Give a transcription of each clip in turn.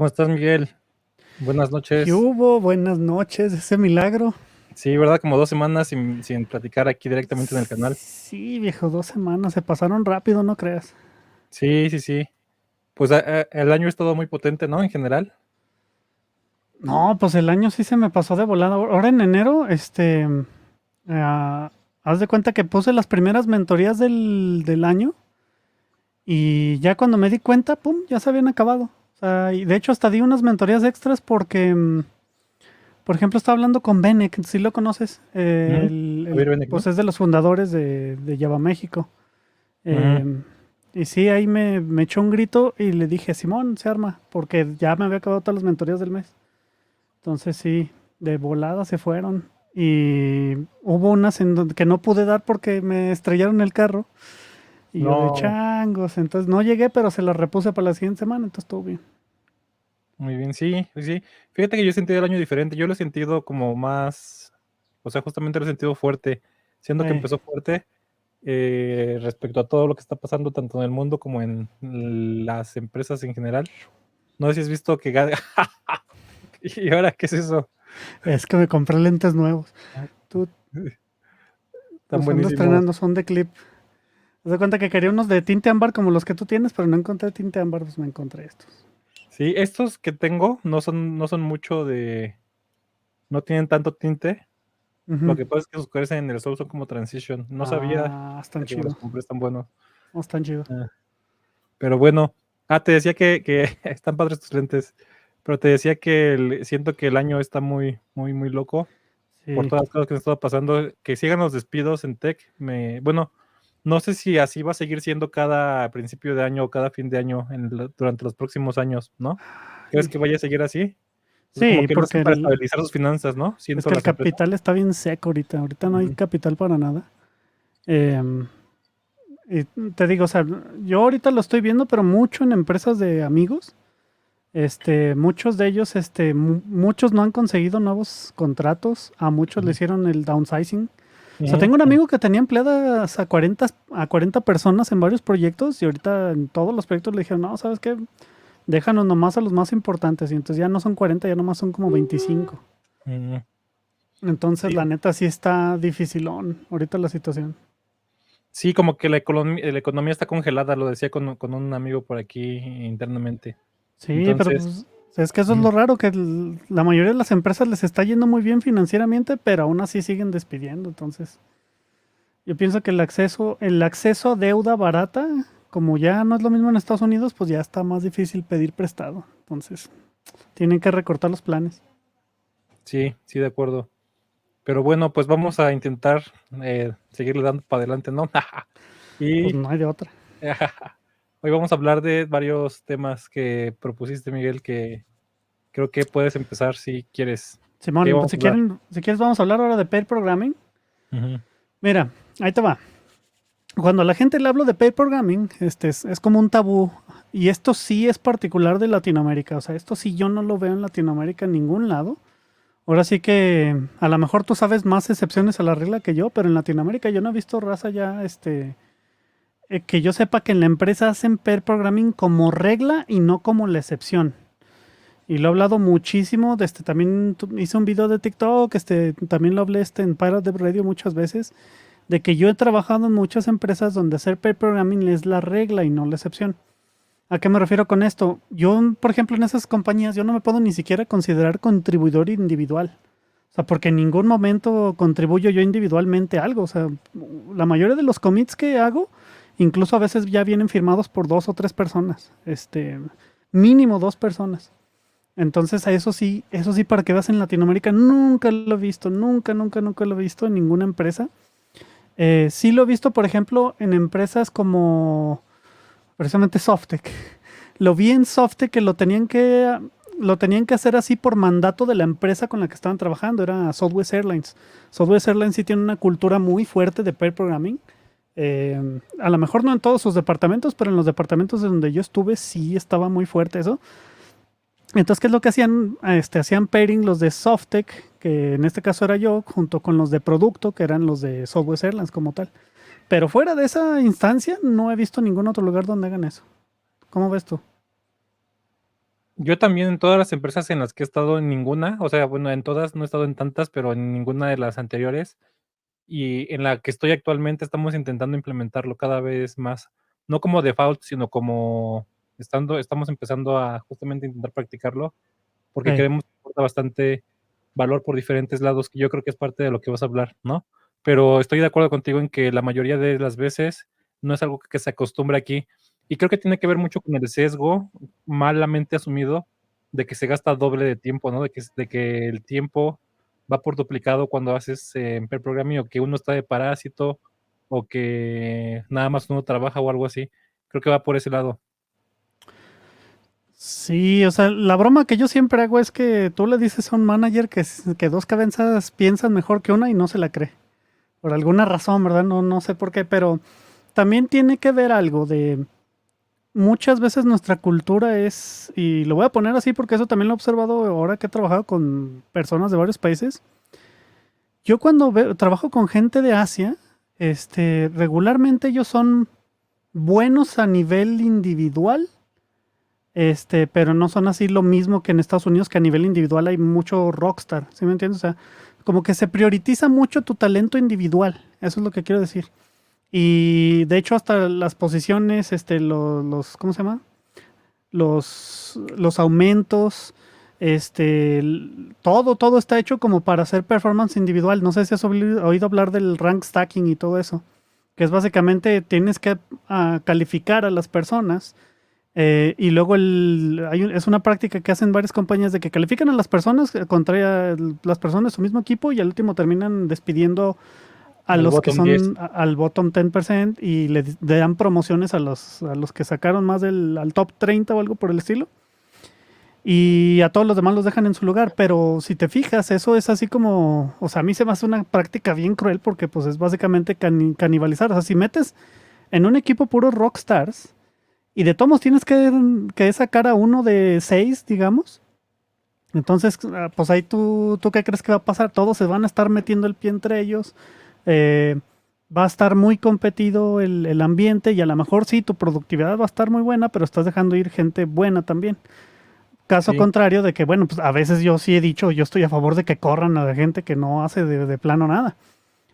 ¿Cómo estás, Miguel? Buenas ¿Qué noches. hubo? Buenas noches, ese milagro. Sí, ¿verdad? Como 2 semanas sin platicar aquí directamente en el canal. Sí, viejo, 2 semanas, se pasaron rápido, no creas. Sí, sí, sí. Pues el año ha estado muy potente, ¿no? En general. No, pues el año sí se me pasó de volada. Ahora en enero, haz de cuenta que puse las primeras mentorías del año y ya cuando me di cuenta, pum, ya se habían acabado. O sea, y de hecho hasta di unas mentorías extras porque, por ejemplo, estaba hablando con Benek, si lo conoces, Ujú. Javier Benek, pues ¿no? es de los fundadores de Java México. Ujú. Eh, y sí, ahí me echó un grito y le dije, Simón, se arma, porque ya me había acabado todas las mentorías del mes. Entonces sí, de volada se fueron. Y hubo unas en donde que no pude dar porque me estrellaron el carro. Y yo de No, changos. Entonces no llegué, pero se las repuse para la siguiente semana. Entonces estuvo bien. muy bien, sí, sí, sí. Fíjate que yo he sentido el año diferente. Yo lo he sentido como más, o sea, justamente lo he sentido fuerte, siendo que Ey. empezó fuerte respecto a todo lo que está pasando tanto en el mundo como en las empresas en general. No sé si has visto que... ¿Y ahora qué es eso? Es que me compré lentes nuevos. Tú Tan los ando buenísimos. estrenando, son de clip. Haz de cuenta que quería unos de tinte ámbar como los que tú tienes, pero no encontré tinte ámbar, pues me encontré estos. Sí, estos que tengo no son mucho de, no tienen tanto tinte. Lo Ujú. que pasa es que sus colores en el sol son como transition. No sabía Ah, están hasta que me los chidos. compré, están buenos. No, están chidos. Ah, pero bueno, te decía que están padres tus lentes, pero te decía que siento que el año está muy, muy, muy loco por Sí. todas las cosas que han estado pasando. Que sigan los despidos en tech. Bueno, no sé si así va a seguir siendo cada principio de año o cada fin de año durante los próximos años, ¿no? ¿Crees Y- que vaya a seguir así? Es como Sí, que lo porque hacen para estabilizar sus finanzas, ¿no? es Siento que el las empresas. capital está bien seco ahorita. Ahorita no hay Ujú. capital para nada. Em, y te digo, o sea, yo ahorita lo estoy viendo, pero mucho en empresas de amigos. Muchos de ellos, muchos no han conseguido nuevos contratos. A muchos le Ujú. hicieron el downsizing. O sea, Ujú. tengo un amigo que tenía empleadas a 40 personas en varios proyectos y ahorita en todos los proyectos le dijeron, no, ¿sabes qué? Déjanos nomás a los más importantes. Y entonces ya no son 40, ya nomás son como 25. Ujú. Entonces, Sí, la neta sí está dificilón ahorita la situación. sí, como que la economía está congelada, lo decía con un amigo por aquí internamente. Sí, pero Entonces, pues es que eso es ujú, lo raro, que la mayoría de las empresas les está yendo muy bien financieramente, pero aún así siguen despidiendo. Entonces, yo pienso que el acceso a deuda barata, como ya no es lo mismo en Estados Unidos, pues ya está más difícil pedir prestado. Entonces, tienen que recortar los planes. sí, sí, de acuerdo. Pero bueno, pues vamos a intentar seguirle dando para adelante, ¿no? Pues Y no hay de otra. hoy vamos a hablar de varios temas que propusiste, Miguel, que creo que puedes empezar si quieres. ¿Qué Simón, pues vamos si a hablar? quieren, si quieres vamos a hablar ahora de pair programming. Ujú. Mira, ahí te va. Cuando a la gente le hablo de pair programming, es como un tabú. Y esto sí es particular de Latinoamérica. O sea, esto sí yo no lo veo en Latinoamérica en ningún lado. Ahora sí que a lo mejor tú sabes más excepciones a la regla que yo, pero en Latinoamérica yo no he visto raza ya, que yo sepa que en la empresa hacen pair programming como regla y no como la excepción. Y lo he hablado muchísimo, también hice un video de TikTok, también lo hablé en Pirate Dev Radio muchas veces, de que yo he trabajado en muchas empresas donde hacer pair programming es la regla y no la excepción. ¿A qué me refiero con esto? Yo, por ejemplo, en esas compañías, yo no me puedo ni siquiera considerar contribuidor individual. O sea, porque en ningún momento contribuyo yo individualmente a algo. O sea, la mayoría de los commits que hago, incluso a veces ya vienen firmados por 2 o 3 personas. Mínimo 2 personas. Entonces, a eso sí, para que veas en Latinoamérica, nunca lo he visto, nunca, nunca, nunca lo he visto en ninguna empresa. Sí lo he visto, por ejemplo, en empresas como precisamente Softec. Lo vi en Softec que lo tenían que hacer así por mandato de la empresa con la que estaban trabajando, era Southwest Airlines. Southwest Airlines sí tiene una cultura muy fuerte de pair programming. A lo mejor no en todos sus departamentos, pero en los departamentos de donde yo estuve sí estaba muy fuerte eso. Entonces, ¿qué es lo que hacían? Hacían pairing los de Softec, que en este caso era yo, junto con los de producto, que eran los de Southwest Airlines como tal. Pero fuera de esa instancia, no he visto ningún otro lugar donde hagan eso. ¿Cómo ves tú? Yo también en todas las empresas en las que he estado, en ninguna, o sea, bueno, en todas, no he estado en tantas, pero en ninguna de las anteriores, y en la que estoy actualmente estamos intentando implementarlo cada vez más, no como default, sino como estamos empezando a justamente intentar practicarlo, porque Ey. creemos que aporta bastante valor por diferentes lados, que yo creo que es parte de lo que vas a hablar, ¿no? Pero estoy de acuerdo contigo en que la mayoría de las veces no es algo que se acostumbre aquí, y creo que tiene que ver mucho con el sesgo malamente asumido de que se gasta doble de tiempo, ¿no? De que el tiempo va por duplicado cuando haces, pair programming, o que uno está de parásito, o que nada más uno trabaja o algo así. Creo que va por ese lado. Sí, o sea, la broma que yo siempre hago es que tú le dices a un manager que dos cabezas piensan mejor que una y no se la cree. Por alguna razón, ¿verdad? No, no sé por qué, pero también tiene que ver algo de muchas veces nuestra cultura es, y lo voy a poner así porque eso también lo he observado ahora que he trabajado con personas de varios países. Yo cuando trabajo con gente de Asia, regularmente ellos son buenos a nivel individual, pero no son así lo mismo que en Estados Unidos, que a nivel individual hay mucho rockstar, ¿sí me entiendes? O sea, como que se prioriza mucho tu talento individual, eso es lo que quiero decir. Y de hecho hasta las posiciones, ¿cómo se llama? Los aumentos, todo está hecho como para hacer performance individual. No sé si has oído hablar del rank stacking y todo eso, que es básicamente tienes que calificar a las personas y luego es una práctica que hacen varias compañías de que califican a las personas contra las personas de su mismo equipo y al último terminan despidiendo a Al los que bottom 10. son al bottom 10% y le dan promociones a los que sacaron más al top 30 o algo por el estilo. Y a todos los demás los dejan en su lugar. Pero si te fijas, eso es así como, o sea, a mí se me hace una práctica bien cruel porque pues es básicamente canibalizar. O sea, si metes en un equipo puros rockstars y de todos tienes que sacar a uno de 6, digamos. Entonces, pues ahí tú qué crees que va a pasar. Todos se van a estar metiendo el pie entre ellos. eh, Va a estar muy competido el ambiente y a lo mejor sí, tu productividad va a estar muy buena, pero estás dejando ir gente buena también. Caso Sí, contrario de que, bueno, pues a veces yo sí he dicho, yo estoy a favor de que corran a la gente que no hace de plano nada.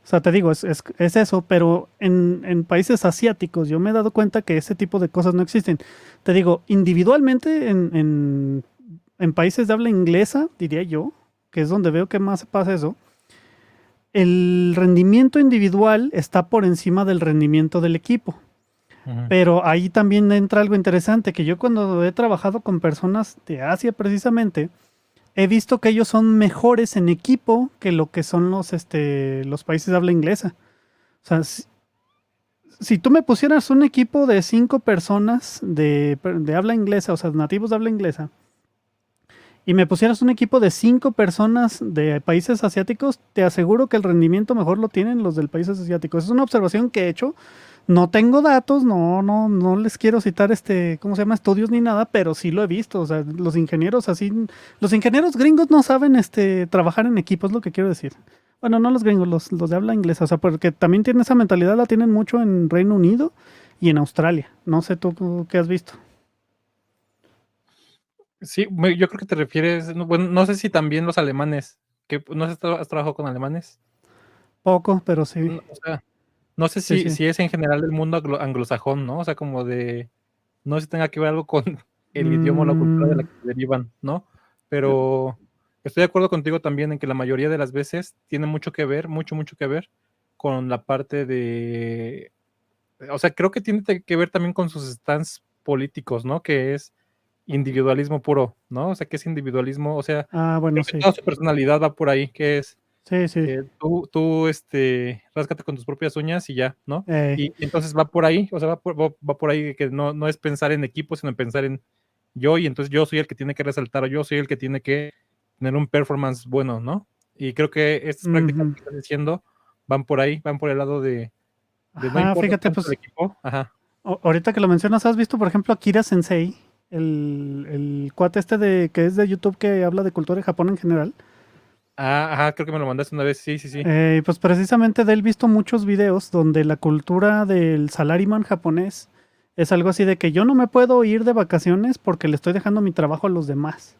O sea, te digo, es eso, pero en países asiáticos yo me he dado cuenta que ese tipo de cosas no existen. Te digo, individualmente en países de habla inglesa, diría yo, que es donde veo que más pasa eso, el rendimiento individual está por encima del rendimiento del equipo. ujú. Pero ahí también entra algo interesante, que yo cuando he trabajado con personas de Asia precisamente, he visto que ellos son mejores en equipo que lo que son los países de habla inglesa. O sea, si tú me pusieras un equipo de 5 personas de habla inglesa, o sea, nativos de habla inglesa, y me pusieras un equipo de 5 personas de países asiáticos, te aseguro que el rendimiento mejor lo tienen los del países asiáticos. Es una observación que he hecho. No tengo datos, no les quiero citar ¿cómo se llama? Estudios ni nada, pero sí lo he visto. O sea, los ingenieros gringos no saben trabajar en equipo, es lo que quiero decir. Bueno, no los gringos, los de habla inglesa, o sea, porque también tienen esa mentalidad, la tienen mucho en Reino Unido y en Australia. No sé tú qué has visto. Sí, yo creo que te refieres, no, bueno, no sé si también los alemanes, que no sé si has trabajado con alemanes. Poco, pero sí, No, o sea, no sé sí, si, sí. si es en general del mundo anglosajón, ¿no? O sea, como de, no sé si tenga que ver algo con el idioma o la cultura de la Mm, que derivan, ¿no? Pero estoy de acuerdo contigo también en que la mayoría de las veces tiene mucho que ver, mucho que ver con la parte de, o sea, creo que tiene que ver también con sus stands políticos, ¿no? Que es individualismo puro, ¿no? O sea, que es individualismo, o sea, bueno, creo que sí. toda su personalidad va por ahí, que es Sí, sí. tú, ráscate con tus propias uñas y ya, ¿no? Ey. Y entonces va por ahí, o sea, va por ahí que no es pensar en equipo, sino en pensar en yo, y entonces yo soy el que tiene que resaltar, o yo soy el que tiene que tener un performance bueno, ¿no? Y creo que estas prácticas Ujú. que estás diciendo van por ahí, van por el lado de no Ajá, importa fíjate, tanto el pues equipo, ajá. ahorita que lo mencionas, ¿has visto, por ejemplo, Akira Sensei? El cuate que es de YouTube que habla de cultura de Japón en general. Ajá, creo que me lo mandaste una vez, sí, sí, sí. Pues precisamente de él he visto muchos videos donde la cultura del salaryman japonés Es algo así de que yo no me puedo ir de vacaciones porque le estoy dejando mi trabajo a los demás.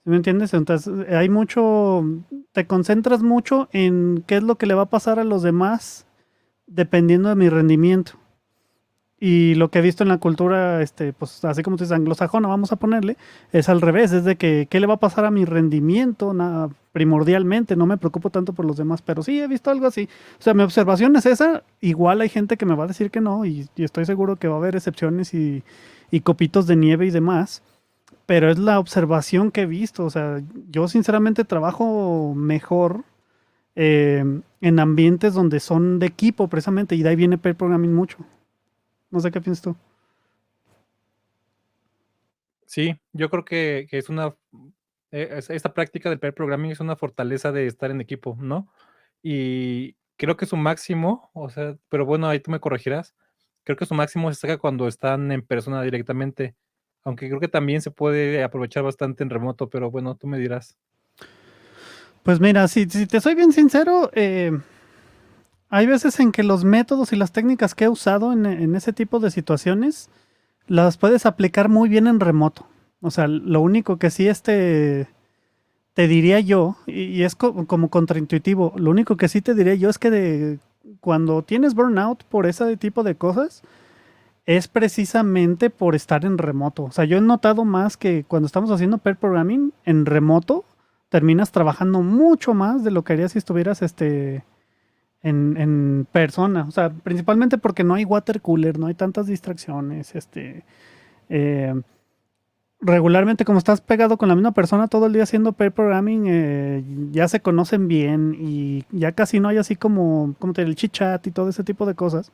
¿Sí me entiendes? Entonces, hay mucho, te concentras mucho en qué es lo que le va a pasar a los demás dependiendo de mi rendimiento. Y lo que he visto en la cultura, pues así como tú dices, anglosajona, vamos a ponerle, es al revés, es de que qué le va a pasar a mi rendimiento, nada, primordialmente, no me preocupo tanto por los demás, pero sí he visto algo así. O sea, mi observación es esa, igual hay gente que me va a decir que no, y estoy seguro que va a haber excepciones y copitos de nieve y demás, pero es la observación que he visto. O sea, yo sinceramente trabajo mejor en ambientes donde son de equipo precisamente, y de ahí viene pair programming mucho. No sé qué piensas tú. Sí, yo creo que es una esta práctica del pair programming es una fortaleza de estar en equipo, ¿no? Y creo que su máximo, o sea, pero bueno, ahí tú me corregirás, creo que su máximo se saca cuando están en persona directamente, aunque creo que también se puede aprovechar bastante en remoto, pero bueno, tú me dirás. Pues mira, si te soy bien sincero, hay veces en que los métodos y las técnicas que he usado en ese tipo de situaciones las puedes aplicar muy bien en remoto. O sea, lo único que sí te diría yo, y es como contraintuitivo, lo único que sí te diría yo es que cuando tienes burnout por ese tipo de cosas, es precisamente por estar en remoto. O sea, yo he notado más que cuando estamos haciendo pair programming en remoto, terminas trabajando mucho más de lo que harías si estuvieras en persona. O sea, principalmente porque no hay water cooler, no hay tantas distracciones. Eh, Regularmente, como estás pegado con la misma persona todo el día haciendo pair programming, ya se conocen bien y ya casi no hay así como el chit chat y todo ese tipo de cosas.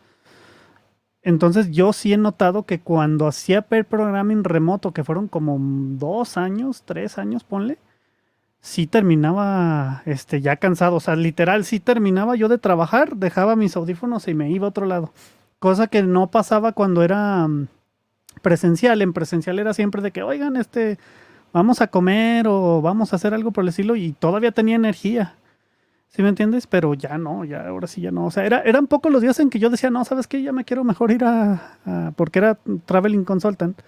Entonces yo sí he notado que cuando hacía pair programming remoto, que fueron como 2 años, 3 años, ponle, sí terminaba ya cansado. O sea, literal, sí terminaba yo de trabajar, dejaba mis audífonos y me iba a otro lado. Cosa que no pasaba cuando era presencial. En presencial era siempre de que, oigan, vamos a comer o vamos a hacer algo por el estilo, y todavía tenía energía. ¿Sí me entiendes? Pero ya no, ya ahora sí ya no. O sea, eran pocos los días en que yo decía, no, ¿sabes qué? Ya me quiero mejor ir porque era traveling consultant.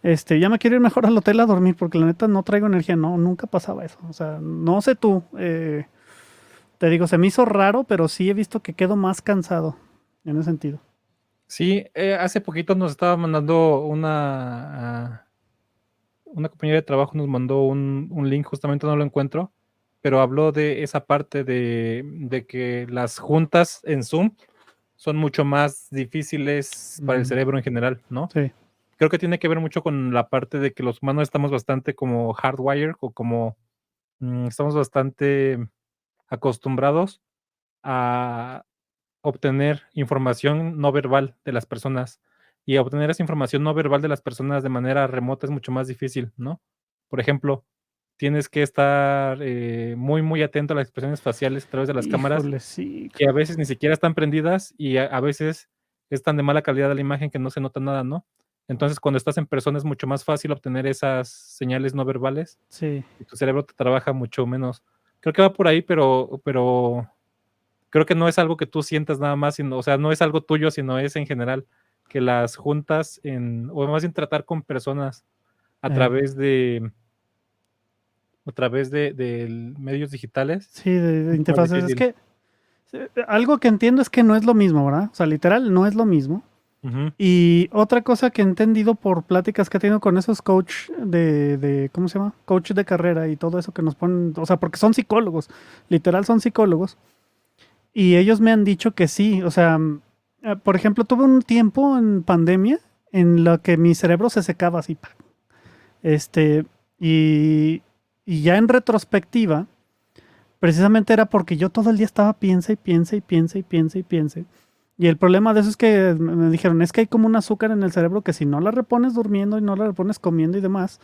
Ya me quiero ir mejor al hotel a dormir porque la neta no traigo energía. No, nunca pasaba eso. O sea, no sé tú. Te digo, se me hizo raro, pero sí he visto que quedo más cansado en ese sentido. Sí, hace poquito nos estaba mandando una compañera de trabajo nos mandó un link, justamente no lo encuentro, pero habló de esa parte de que las juntas en Zoom son mucho más difíciles para el Mm, cerebro en general, ¿no? sí. Creo que tiene que ver mucho con la parte de que los humanos estamos bastante como hardwire o como estamos bastante acostumbrados a obtener información no verbal de las personas, y obtener esa información no verbal de las personas de manera remota es mucho más difícil, ¿no? Por ejemplo, tienes que estar, muy, muy atento a las expresiones faciales a través de las cámaras, Híjole, sí. que a veces ni siquiera están prendidas y a veces es tan de mala calidad la imagen que no se nota nada, ¿no? Entonces, cuando estás en persona es mucho más fácil obtener esas señales no verbales Sí. y tu cerebro te trabaja mucho menos. Creo que va por ahí, pero creo que no es algo que tú sientas nada más, sino, o sea, no es algo tuyo, sino es en general, que las juntas o más bien tratar con personas a eh, través de medios digitales, sí, de es más interfaces. Es difícil. que algo que entiendo es que no es lo mismo, ¿verdad? O sea, literal, no es lo mismo. Ujú, Y otra cosa que he entendido por pláticas que he tenido con esos coach ¿cómo se llama? Coach de carrera y todo eso que nos ponen, o sea, porque son psicólogos, literal son psicólogos. Y ellos me han dicho que sí, o sea, por ejemplo, tuve un tiempo en pandemia en lo que mi cerebro se secaba así, ¡pac! Este, y, y ya en retrospectiva, precisamente era porque yo todo el día estaba piensa y piensa y piensa y piensa y piensa. Y el problema de eso es que me dijeron, es que hay como un azúcar en el cerebro que si no la repones durmiendo y no la repones comiendo y demás,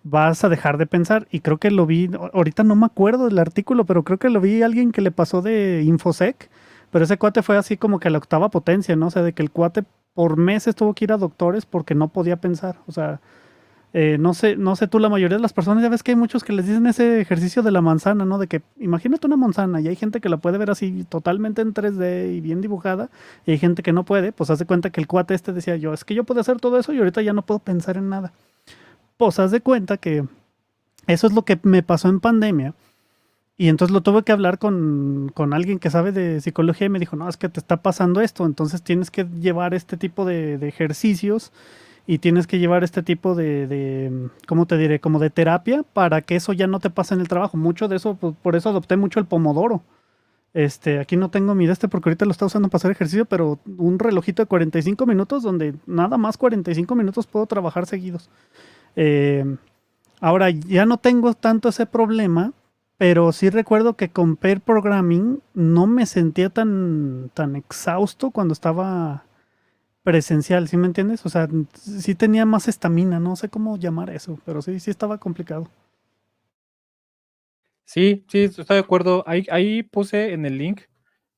vas a dejar de pensar. Y creo que lo vi, ahorita no me acuerdo del artículo, pero creo que lo vi a alguien que le pasó de Infosec, pero ese cuate fue así como que a la octava potencia, ¿no? O sea, de que el cuate por meses tuvo que ir a doctores porque no podía pensar. O sea, No sé tú, la mayoría de las personas, ya ves que hay muchos que les dicen ese ejercicio de la manzana, ¿no? De que imagínate una manzana y hay gente que la puede ver así totalmente en 3D y bien dibujada y hay gente que no puede, pues haz de cuenta que el cuate este decía yo, es que yo puedo hacer todo eso y ahorita ya no puedo pensar en nada. Pues haz de cuenta que eso es lo que me pasó en pandemia. Y entonces lo tuve que hablar con alguien que sabe de psicología y me dijo, no, es que te está pasando esto, entonces tienes que llevar este tipo de ejercicios y tienes que llevar este tipo ¿cómo te diré? Como de terapia para que eso ya no te pase en el trabajo. Mucho de eso, pues, por eso adopté mucho el pomodoro. Aquí no tengo mi de este porque ahorita lo está usando para hacer ejercicio, pero un relojito de 45 minutos donde nada más 45 minutos puedo trabajar seguidos. Eh, Ahora ya no tengo tanto ese problema, pero sí recuerdo que con pair programming no me sentía tan exhausto cuando estaba presencial, ¿sí me entiendes? O sea, sí tenía más estamina, no sé cómo llamar eso, pero sí estaba complicado. Sí, sí, estoy de acuerdo. Ahí puse en el link,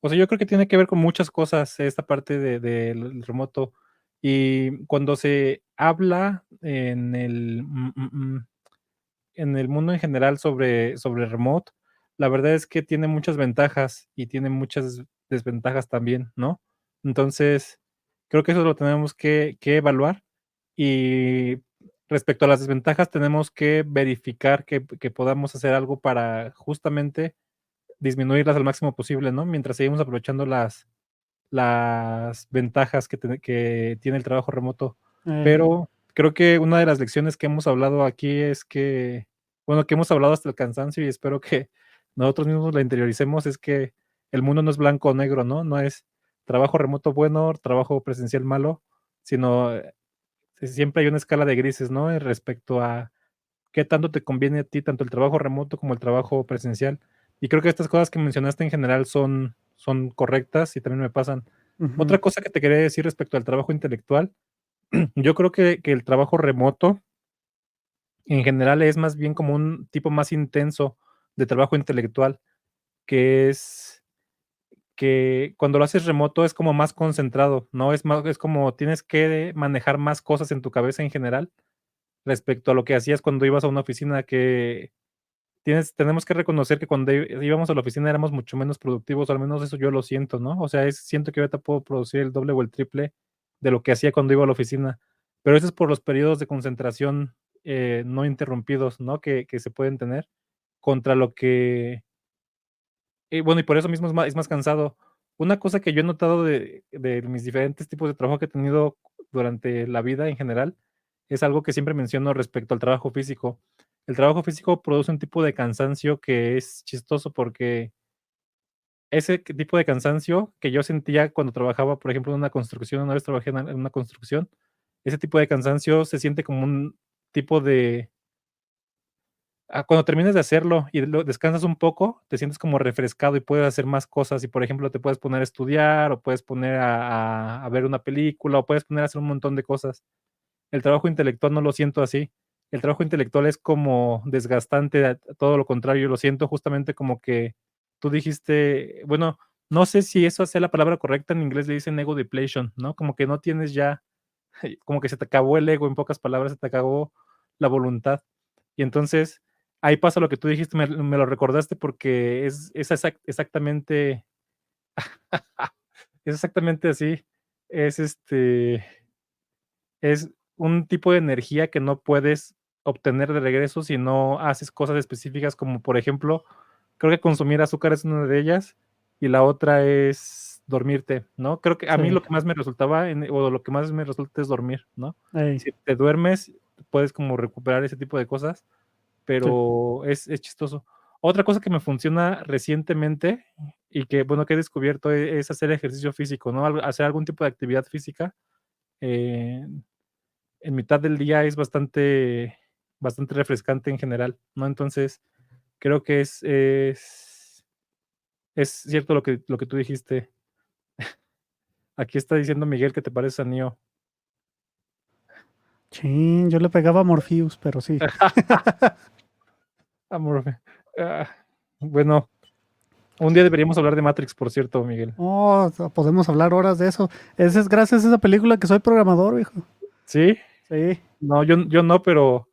o sea, yo creo que tiene que ver con muchas cosas esta parte del remoto. Y cuando se habla en el mundo en general sobre remote, la verdad es que tiene muchas ventajas y tiene muchas desventajas también, ¿no? Entonces, creo que eso lo tenemos que evaluar. Y respecto a las desventajas, tenemos que verificar que podamos hacer algo para justamente disminuirlas al máximo posible, ¿no? Mientras seguimos aprovechando las ventajas que tiene el trabajo remoto. Eh, Pero creo que una de las lecciones que hemos hablado aquí es que, bueno, que hemos hablado hasta el cansancio y espero que nosotros mismos la interioricemos, es que el mundo no es blanco o negro, ¿no? No es trabajo remoto bueno, trabajo presencial malo, sino siempre hay una escala de grises, ¿no? Respecto a qué tanto te conviene a ti, tanto el trabajo remoto como el trabajo presencial. Y creo que estas cosas que mencionaste en general son correctas y también me pasan. ujú, Otra cosa que te quería decir respecto al trabajo intelectual, yo creo que el trabajo remoto en general es más bien como un tipo más intenso de trabajo intelectual, que es que cuando lo haces remoto es como más concentrado, ¿no? Es como tienes que manejar más cosas en tu cabeza en general respecto a lo que hacías cuando ibas a una oficina que tenemos que reconocer que cuando íbamos a la oficina éramos mucho menos productivos, o al menos eso yo lo siento, ¿no? O sea, siento que ahorita puedo producir el doble o el triple de lo que hacía cuando iba a la oficina, pero eso es por los periodos de concentración, no interrumpidos, ¿no? Que se pueden tener contra lo que bueno, y por eso mismo es más cansado. Una cosa que yo he notado de mis diferentes tipos de trabajo que he tenido durante la vida en general, es algo que siempre menciono respecto al trabajo físico. El trabajo físico produce un tipo de cansancio que es chistoso porque ese tipo de cansancio que yo sentía cuando trabajaba, por ejemplo, en una construcción, una vez trabajé en una construcción, ese tipo de cansancio se siente como un tipo de cuando terminas de hacerlo y lo descansas un poco, te sientes como refrescado y puedes hacer más cosas y, por ejemplo, te puedes poner a estudiar o puedes poner a ver una película o puedes poner a hacer un montón de cosas. El trabajo intelectual no lo siento así. El trabajo intelectual es como desgastante, todo lo contrario, lo siento justamente como que tú dijiste, bueno, no sé si eso sea la palabra correcta, en inglés le dicen ego depletion, ¿no? Como que no tienes ya, como que se te acabó el ego, en pocas palabras, se te acabó la voluntad. Y entonces, ahí pasa lo que tú dijiste, me lo recordaste porque es exactamente, es exactamente así. Es es un tipo de energía que no puedes obtener de regreso si no haces cosas específicas, como por ejemplo, creo que consumir azúcar es una de ellas, y la otra es dormirte, ¿no? Creo que a mí sí, lo que más me resultaba o lo que más me resulta es dormir, ¿no? ey, Si te duermes, puedes como recuperar ese tipo de cosas, sí. pero es chistoso. Otra cosa que me funciona recientemente y que, bueno, que he descubierto es hacer ejercicio físico, ¿no? Hacer algún tipo de actividad física, eh en mitad del día es bastante refrescante en general, ¿no? Entonces, creo que es cierto lo que tú dijiste. Aquí está diciendo Miguel que te pareces a Neo. Chin, yo le pegaba a Morpheus, pero sí. Amor, ah, bueno, un día deberíamos hablar de Matrix, por cierto, Miguel. Oh, podemos hablar horas de eso. Ese es gracias a esa película que soy programador, hijo. ¿Sí? Sí. No, yo no, pero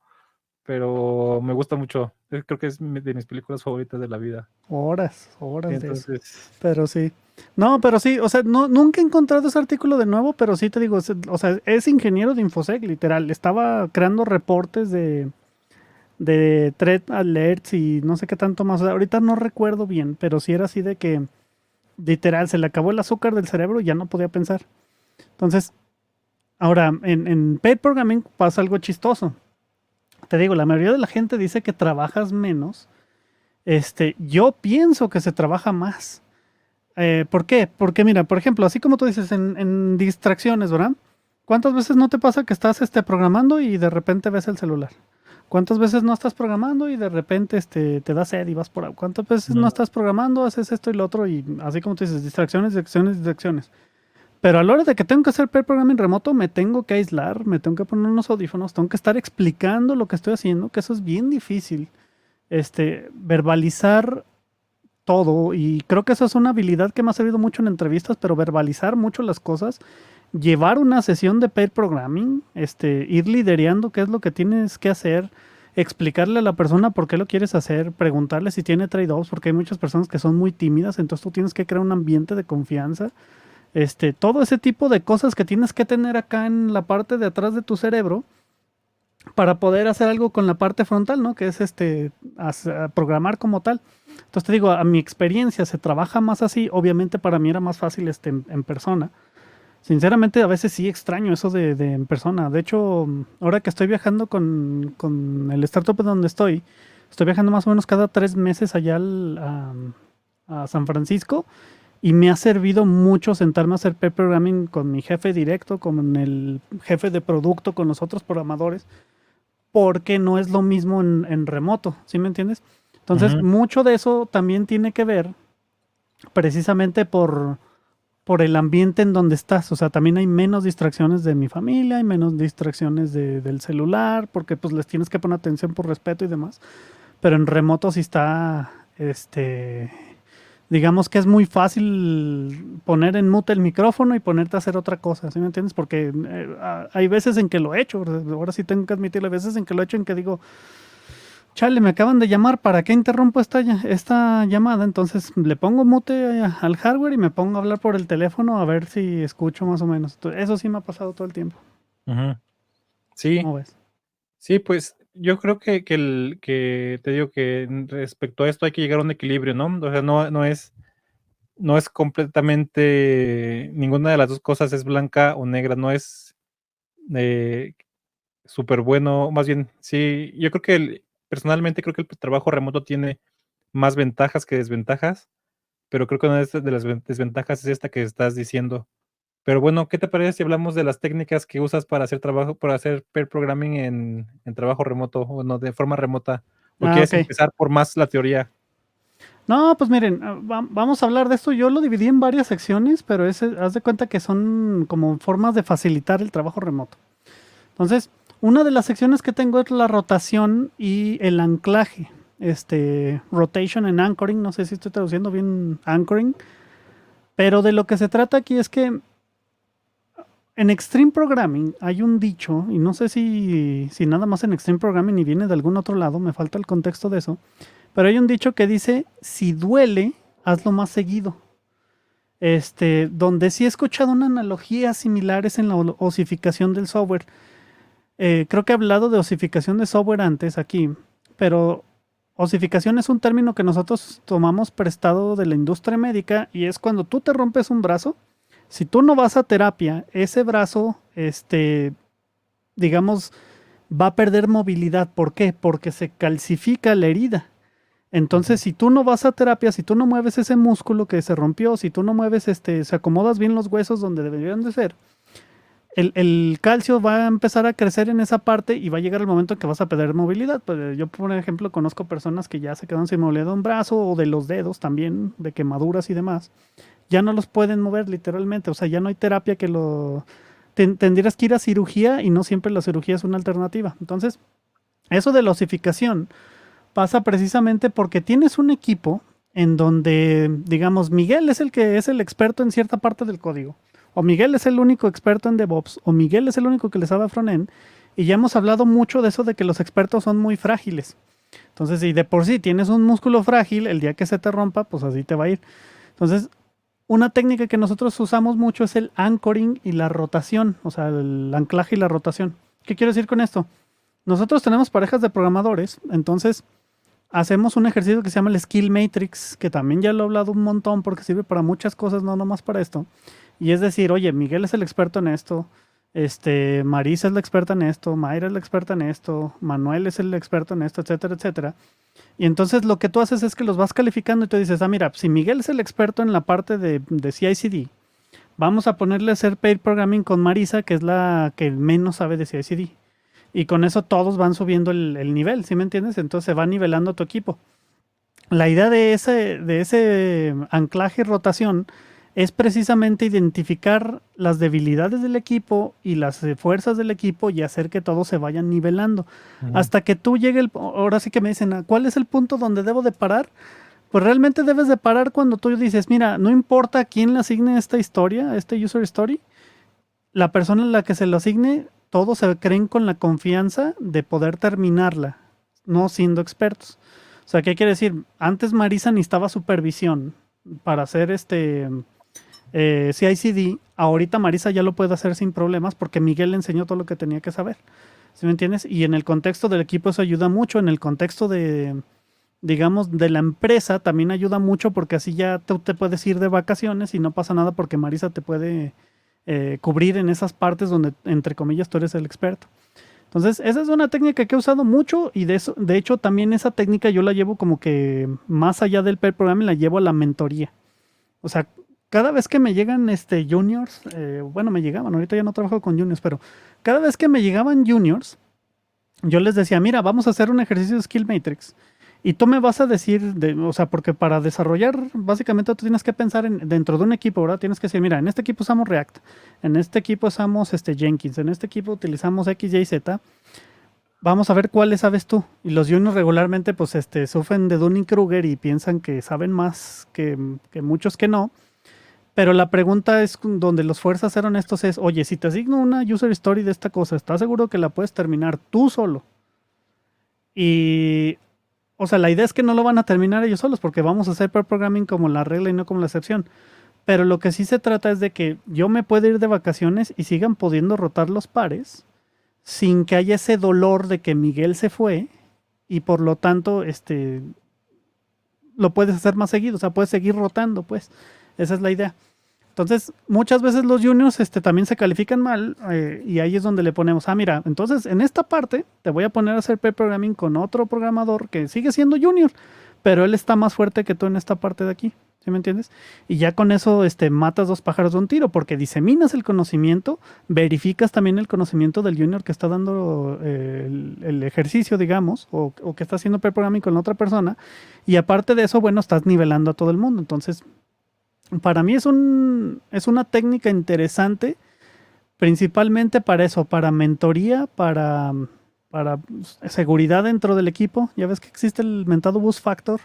me gusta mucho. Creo que es de mis películas favoritas de la vida. Horas Sí, de eso. entonces, Pero sí. No, pero sí, o sea, no, nunca he encontrado ese artículo de nuevo, pero sí te digo, o sea, es ingeniero de InfoSec, literal. Estaba creando reportes de threat alerts y no sé qué tanto más. O sea, ahorita no recuerdo bien, pero sí era así de que literal se le acabó el azúcar del cerebro y ya no podía pensar. Entonces, ahora, en pair programming pasa algo chistoso. Te digo, la mayoría de la gente dice que trabajas menos. Yo pienso que se trabaja más. ¿Por qué? Porque mira, por ejemplo, así como tú dices en distracciones, ¿verdad? ¿Cuántas veces no te pasa que estás programando y de repente ves el celular? ¿Cuántas veces no estás programando y de repente te da sed y vas por agua? ¿Cuántas veces no estás programando, haces esto y lo otro y así como tú dices, distracciones, distracciones, distracciones? Pero a la hora de que tengo que hacer pair programming remoto, me tengo que aislar, me tengo que poner unos audífonos, tengo que estar explicando lo que estoy haciendo, que eso es bien difícil. Verbalizar todo, y creo que esa es una habilidad que me ha servido mucho en entrevistas, pero verbalizar mucho las cosas, llevar una sesión de pair programming, ir liderando qué es lo que tienes que hacer, explicarle a la persona por qué lo quieres hacer, preguntarle si tiene trade-offs, porque hay muchas personas que son muy tímidas, entonces tú tienes que crear un ambiente de confianza. Todo ese tipo de cosas que tienes que tener acá en la parte de atrás de tu cerebro para poder hacer algo con la parte frontal, ¿no? Que es programar como tal. Entonces te digo, a mi experiencia se trabaja más así. Obviamente para mí era más fácil en persona. Sinceramente a veces sí extraño eso de en persona. De hecho, ahora que estoy viajando con el startup donde estoy viajando más o menos cada 3 meses allá a San Francisco. Y me ha servido mucho sentarme a hacer pair programming con mi jefe directo, con el jefe de producto, con los otros programadores, porque no es lo mismo en remoto, ¿sí me entiendes? Entonces, ujú. mucho de eso también tiene que ver precisamente por el ambiente en donde estás. O sea, también hay menos distracciones de mi familia, hay menos distracciones del celular, porque pues les tienes que poner atención por respeto y demás. Pero en remoto sí está, digamos que es muy fácil poner en mute el micrófono y ponerte a hacer otra cosa, ¿sí me entiendes? Porque hay veces en que lo he hecho, ahora sí tengo que admitirlo, hay veces en que lo he hecho en que digo, chale, me acaban de llamar, ¿para qué interrumpo esta llamada? Entonces le pongo mute al hardware y me pongo a hablar por el teléfono a ver si escucho más o menos. Eso sí me ha pasado todo el tiempo. Ujú. Sí, ¿Cómo ves? sí, pues yo creo que te digo que respecto a esto hay que llegar a un equilibrio, ¿no? O sea, no es completamente, ninguna de las dos cosas es blanca o negra, no es eh, súper bueno, más bien, sí, yo creo que personalmente creo que el trabajo remoto tiene más ventajas que desventajas, pero creo que una de las desventajas es esta que estás diciendo. Pero bueno, ¿qué te parece si hablamos de las técnicas que usas para hacer pair programming en trabajo remoto o no, de forma remota? ¿O Ah, quieres ok. empezar por más la teoría? No, pues miren, vamos a hablar de esto. Yo lo dividí en varias secciones, pero haz de cuenta que son como formas de facilitar el trabajo remoto. Entonces, una de las secciones que tengo es la rotación y el anclaje. Rotation and anchoring, no sé si estoy traduciendo bien anchoring, pero de lo que se trata aquí es que en Extreme Programming hay un dicho, y no sé si nada más en Extreme Programming y viene de algún otro lado, me falta el contexto de eso, pero hay un dicho que dice, si duele, hazlo más seguido. Donde sí he escuchado una analogía similar es en la osificación del software. Creo que he hablado de osificación de software antes aquí, pero osificación es un término que nosotros tomamos prestado de la industria médica y es cuando tú te rompes un brazo, si tú no vas a terapia, ese brazo, digamos, va a perder movilidad. ¿Por qué? Porque se calcifica la herida. Ujú, Entonces, si tú no vas a terapia, si tú no mueves ese músculo que se rompió, si tú no mueves, se acomodas bien los huesos donde deberían de ser, el calcio va a empezar a crecer en esa parte y va a llegar el momento en que vas a perder movilidad. Pues yo, por ejemplo, conozco personas que ya se quedan sin movilidad de un brazo o de los dedos también, de quemaduras y demás. Ya no los pueden mover literalmente, o sea, ya no hay terapia que tendrías que ir a cirugía y no siempre la cirugía es una alternativa. Entonces, eso de la osificación pasa precisamente porque tienes un equipo en donde, digamos, Miguel es el que es el experto en cierta parte del código, o Miguel es el único experto en DevOps, o Miguel es el único que le sabe a frontend, Y ya hemos hablado mucho de eso, de que los expertos son muy frágiles. Entonces, si de por sí tienes un músculo frágil, el día que se te rompa, pues así te va a ir. Entonces, una técnica que nosotros usamos mucho es el anchoring y la rotación, o sea, el anclaje y la rotación. ¿Qué quiero decir con esto? Nosotros tenemos parejas de programadores, entonces hacemos un ejercicio que se llama el Skill Matrix, que también ya lo he hablado un montón porque sirve para muchas cosas, no nomás para esto. Y es decir, oye, Miguel es el experto en esto, Marisa es la experta en esto, Mayra es la experta en esto, Manuel es el experto en esto, etcétera, etcétera. Y entonces lo que tú haces es que los vas calificando y tú dices, ah, mira, si Miguel es el experto en la parte de CI/CD, vamos a ponerle a hacer pair programming con Marisa, que es la que menos sabe de CI/CD. Y con eso todos van subiendo el nivel, ¿sí me entiendes? Entonces se va nivelando tu equipo. La idea de ese anclaje y rotación es precisamente identificar las debilidades del equipo y las fuerzas del equipo y hacer que todos se vayan nivelando. Hasta que tú llegue ahora sí que me dicen, ¿cuál es el punto donde debo de parar? Pues realmente debes de parar cuando tú dices, mira, no importa a quién le asigne esta historia, este user story, la persona a la que se lo asigne, todos se creen con la confianza de poder terminarla, no siendo expertos. O sea, ¿qué quiere decir? Antes Marisa necesitaba supervisión para hacer CI/CD. Ahorita Marisa ya lo puede hacer sin problemas porque Miguel le enseñó todo lo que tenía que saber. ¿Sí me entiendes? Y en el contexto del equipo eso ayuda mucho. En el contexto de, digamos, de la empresa también ayuda mucho porque así ya tú te puedes ir de vacaciones y no pasa nada porque Marisa te puede cubrir en esas partes donde, entre comillas, tú eres el experto. Entonces, esa es una técnica que he usado mucho y de hecho también esa técnica yo la llevo como que más allá del pair programming, la llevo a la mentoría. O sea, cada vez que me llegan juniors, bueno, me llegaban, ahorita ya no trabajo con juniors, pero cada vez que me llegaban juniors, yo les decía, mira, vamos a hacer un ejercicio de Skill Matrix. Y tú me vas a decir, o sea, porque para desarrollar, básicamente tú tienes que pensar dentro de un equipo, ¿verdad? Tienes que decir, mira, en este equipo usamos React, en este equipo usamos Jenkins, en este equipo utilizamos X, Y, Z. Vamos a ver cuáles sabes tú. Y los juniors regularmente, pues, sufren de Dunning-Kruger y piensan que saben más que muchos que no. Pero la pregunta es donde los fuerzas ser honestos es, oye, si te asigno una user story de esta cosa, ¿estás seguro que la puedes terminar tú solo? Y, o sea, la idea es que no lo van a terminar ellos solos porque vamos a hacer pair programming como la regla y no como la excepción. Pero lo que sí se trata es de que yo me pueda ir de vacaciones y sigan pudiendo rotar los pares sin que haya ese dolor de que Miguel se fue y por lo tanto, lo puedes hacer más seguido, o sea, puedes seguir rotando, pues. Esa es la idea. Entonces, muchas veces los juniors también se califican mal y ahí es donde le ponemos, mira, entonces en esta parte te voy a poner a hacer pair programming con otro programador que sigue siendo junior, pero él está más fuerte que tú en esta parte de aquí, ¿sí me entiendes? Y ya con eso matas dos pájaros de un tiro, porque diseminas el conocimiento, verificas también el conocimiento del junior que está dando el ejercicio, digamos, o que está haciendo pair programming con la otra persona, y aparte de eso, bueno, estás nivelando a todo el mundo, entonces para mí es una técnica interesante, principalmente para eso, para mentoría, para seguridad dentro del equipo. Ya ves que existe el mentado boost factor.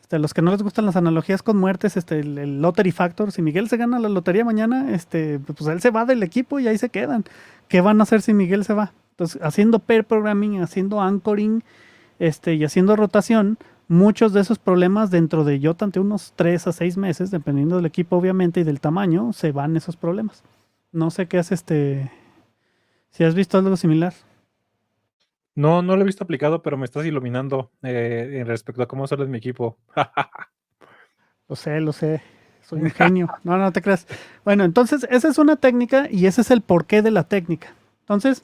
Los que no les gustan las analogías con muertes, el lottery factor. Si Miguel se gana la lotería mañana, pues él se va del equipo y ahí se quedan. ¿Qué van a hacer si Miguel se va? Entonces, haciendo pair programming, haciendo anchoring, y haciendo rotación, muchos de esos problemas dentro de yo tanto unos 3 a 6 meses, dependiendo del equipo obviamente y del tamaño, se van esos problemas. No sé qué hace si has visto algo similar. No, no lo he visto aplicado, pero me estás iluminando en respecto a cómo usarlo en mi equipo. Lo sé, soy un genio. No, no te creas. Bueno, entonces esa es una técnica y ese es el porqué de la técnica. Entonces,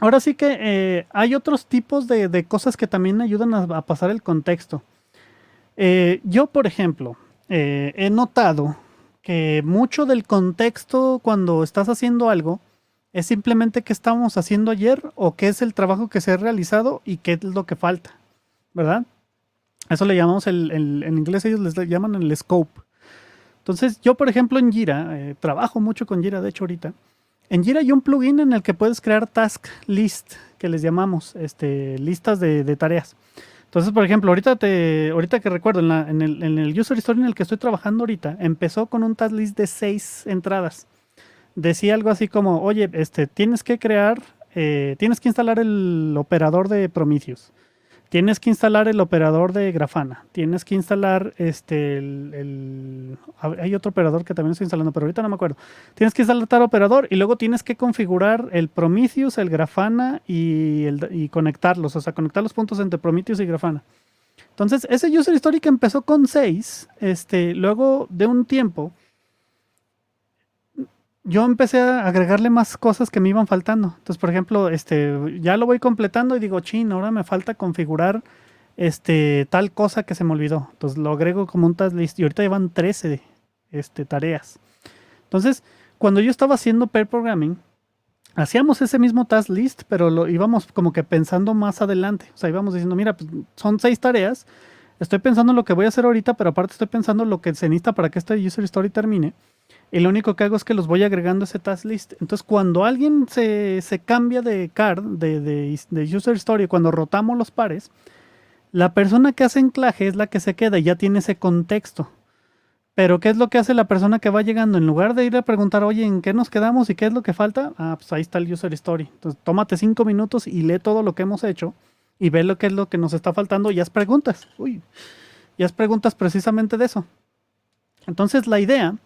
ahora sí que hay otros tipos de cosas que también ayudan a pasar el contexto. Yo, por ejemplo, he notado que mucho del contexto cuando estás haciendo algo es simplemente qué estábamos haciendo ayer o qué es el trabajo que se ha realizado y qué es lo que falta, ¿verdad? Eso le llamamos en inglés ellos les llaman el scope. Entonces, yo, por ejemplo, en Jira, trabajo mucho con Jira, de hecho, ahorita. En Jira hay un plugin en el que puedes crear task list, que les llamamos, listas de tareas. Entonces, por ejemplo, ahorita que recuerdo, en el user story en el que estoy trabajando ahorita, empezó con un task list de 6 entradas. Decía algo así como, oye, tienes que crear tienes que instalar el operador de Prometheus. Tienes que instalar el operador de Grafana. Tienes que instalar hay otro operador que también estoy instalando, pero ahorita no me acuerdo. Tienes que instalar tal operador y luego tienes que configurar el Prometheus, el Grafana y conectarlos. O sea, conectar los puntos entre Prometheus y Grafana. Entonces, ese user story que empezó con 6, luego de un tiempo, yo empecé a agregarle más cosas que me iban faltando. Entonces, por ejemplo, ya lo voy completando y digo, chin, ahora me falta configurar tal cosa que se me olvidó. Entonces lo agrego como un task list y ahorita llevan 13 tareas. Entonces, cuando yo estaba haciendo pair programming, hacíamos ese mismo task list, pero lo íbamos como que pensando más adelante. O sea, íbamos diciendo, mira, pues son 6 tareas. Estoy pensando en lo que voy a hacer ahorita, pero aparte estoy pensando en lo que se necesita para que esta user story termine. Y lo único que hago es que los voy agregando a ese task list. Entonces, cuando alguien se cambia de card, de user story, cuando rotamos los pares, la persona que hace anclaje es la que se queda y ya tiene ese contexto. Pero, ¿qué es lo que hace la persona que va llegando? En lugar de ir a preguntar, oye, ¿en qué nos quedamos y qué es lo que falta? Ah, pues ahí está el user story. Entonces, tómate 5 minutos y lee todo lo que hemos hecho y ve lo que es lo que nos está faltando y haz preguntas. Y haz preguntas precisamente de eso. Entonces, la idea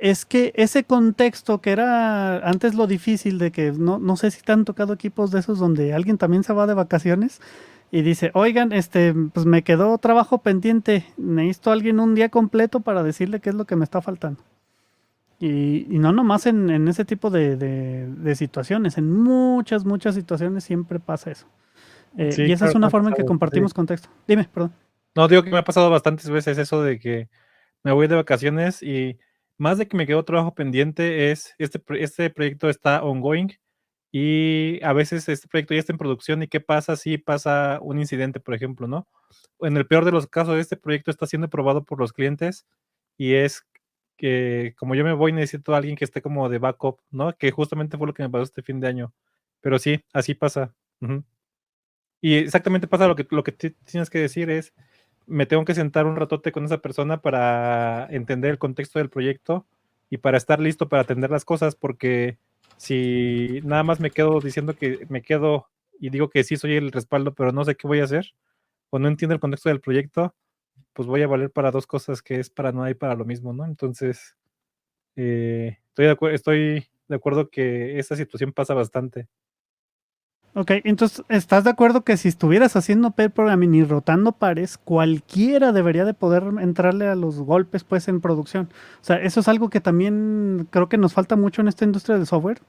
es que ese contexto que era antes lo difícil de que no sé si te han tocado equipos de esos donde alguien también se va de vacaciones y dice, oigan, pues me quedó trabajo pendiente, necesito a alguien un día completo para decirle qué es lo que me está faltando. Y no nomás en ese tipo de situaciones, en muchas situaciones siempre pasa eso. Sí, Y esa es claro, me una ha forma en que pasado, compartimos sí. contexto. Dime, perdón. No, digo que me ha pasado bastantes veces eso de que me voy de vacaciones y más de que me quedó trabajo pendiente es este proyecto está ongoing y a veces este proyecto ya está en producción y qué pasa si pasa un incidente, por ejemplo, ¿no? En el peor de los casos, este proyecto está siendo probado por los clientes y es que como yo me voy necesito a alguien que esté como de backup, ¿no? Que justamente fue lo que me pasó este fin de año. Pero sí, así pasa. Ujú. Y exactamente pasa lo que tienes que decir es, me tengo que sentar un ratote con esa persona para entender el contexto del proyecto y para estar listo para atender las cosas, porque si nada más me quedo diciendo que me quedo y digo que sí soy el respaldo, pero no sé qué voy a hacer, o no entiendo el contexto del proyecto, pues voy a valer para dos cosas que es para nada y para lo mismo, ¿no? Entonces, estoy de acuerdo que esta situación pasa bastante. Ok, entonces, ¿estás de acuerdo que si estuvieras haciendo pair programming y rotando pares, cualquiera debería de poder entrarle a los golpes pues en producción? O sea, eso es algo que también creo que nos falta mucho en esta industria del software.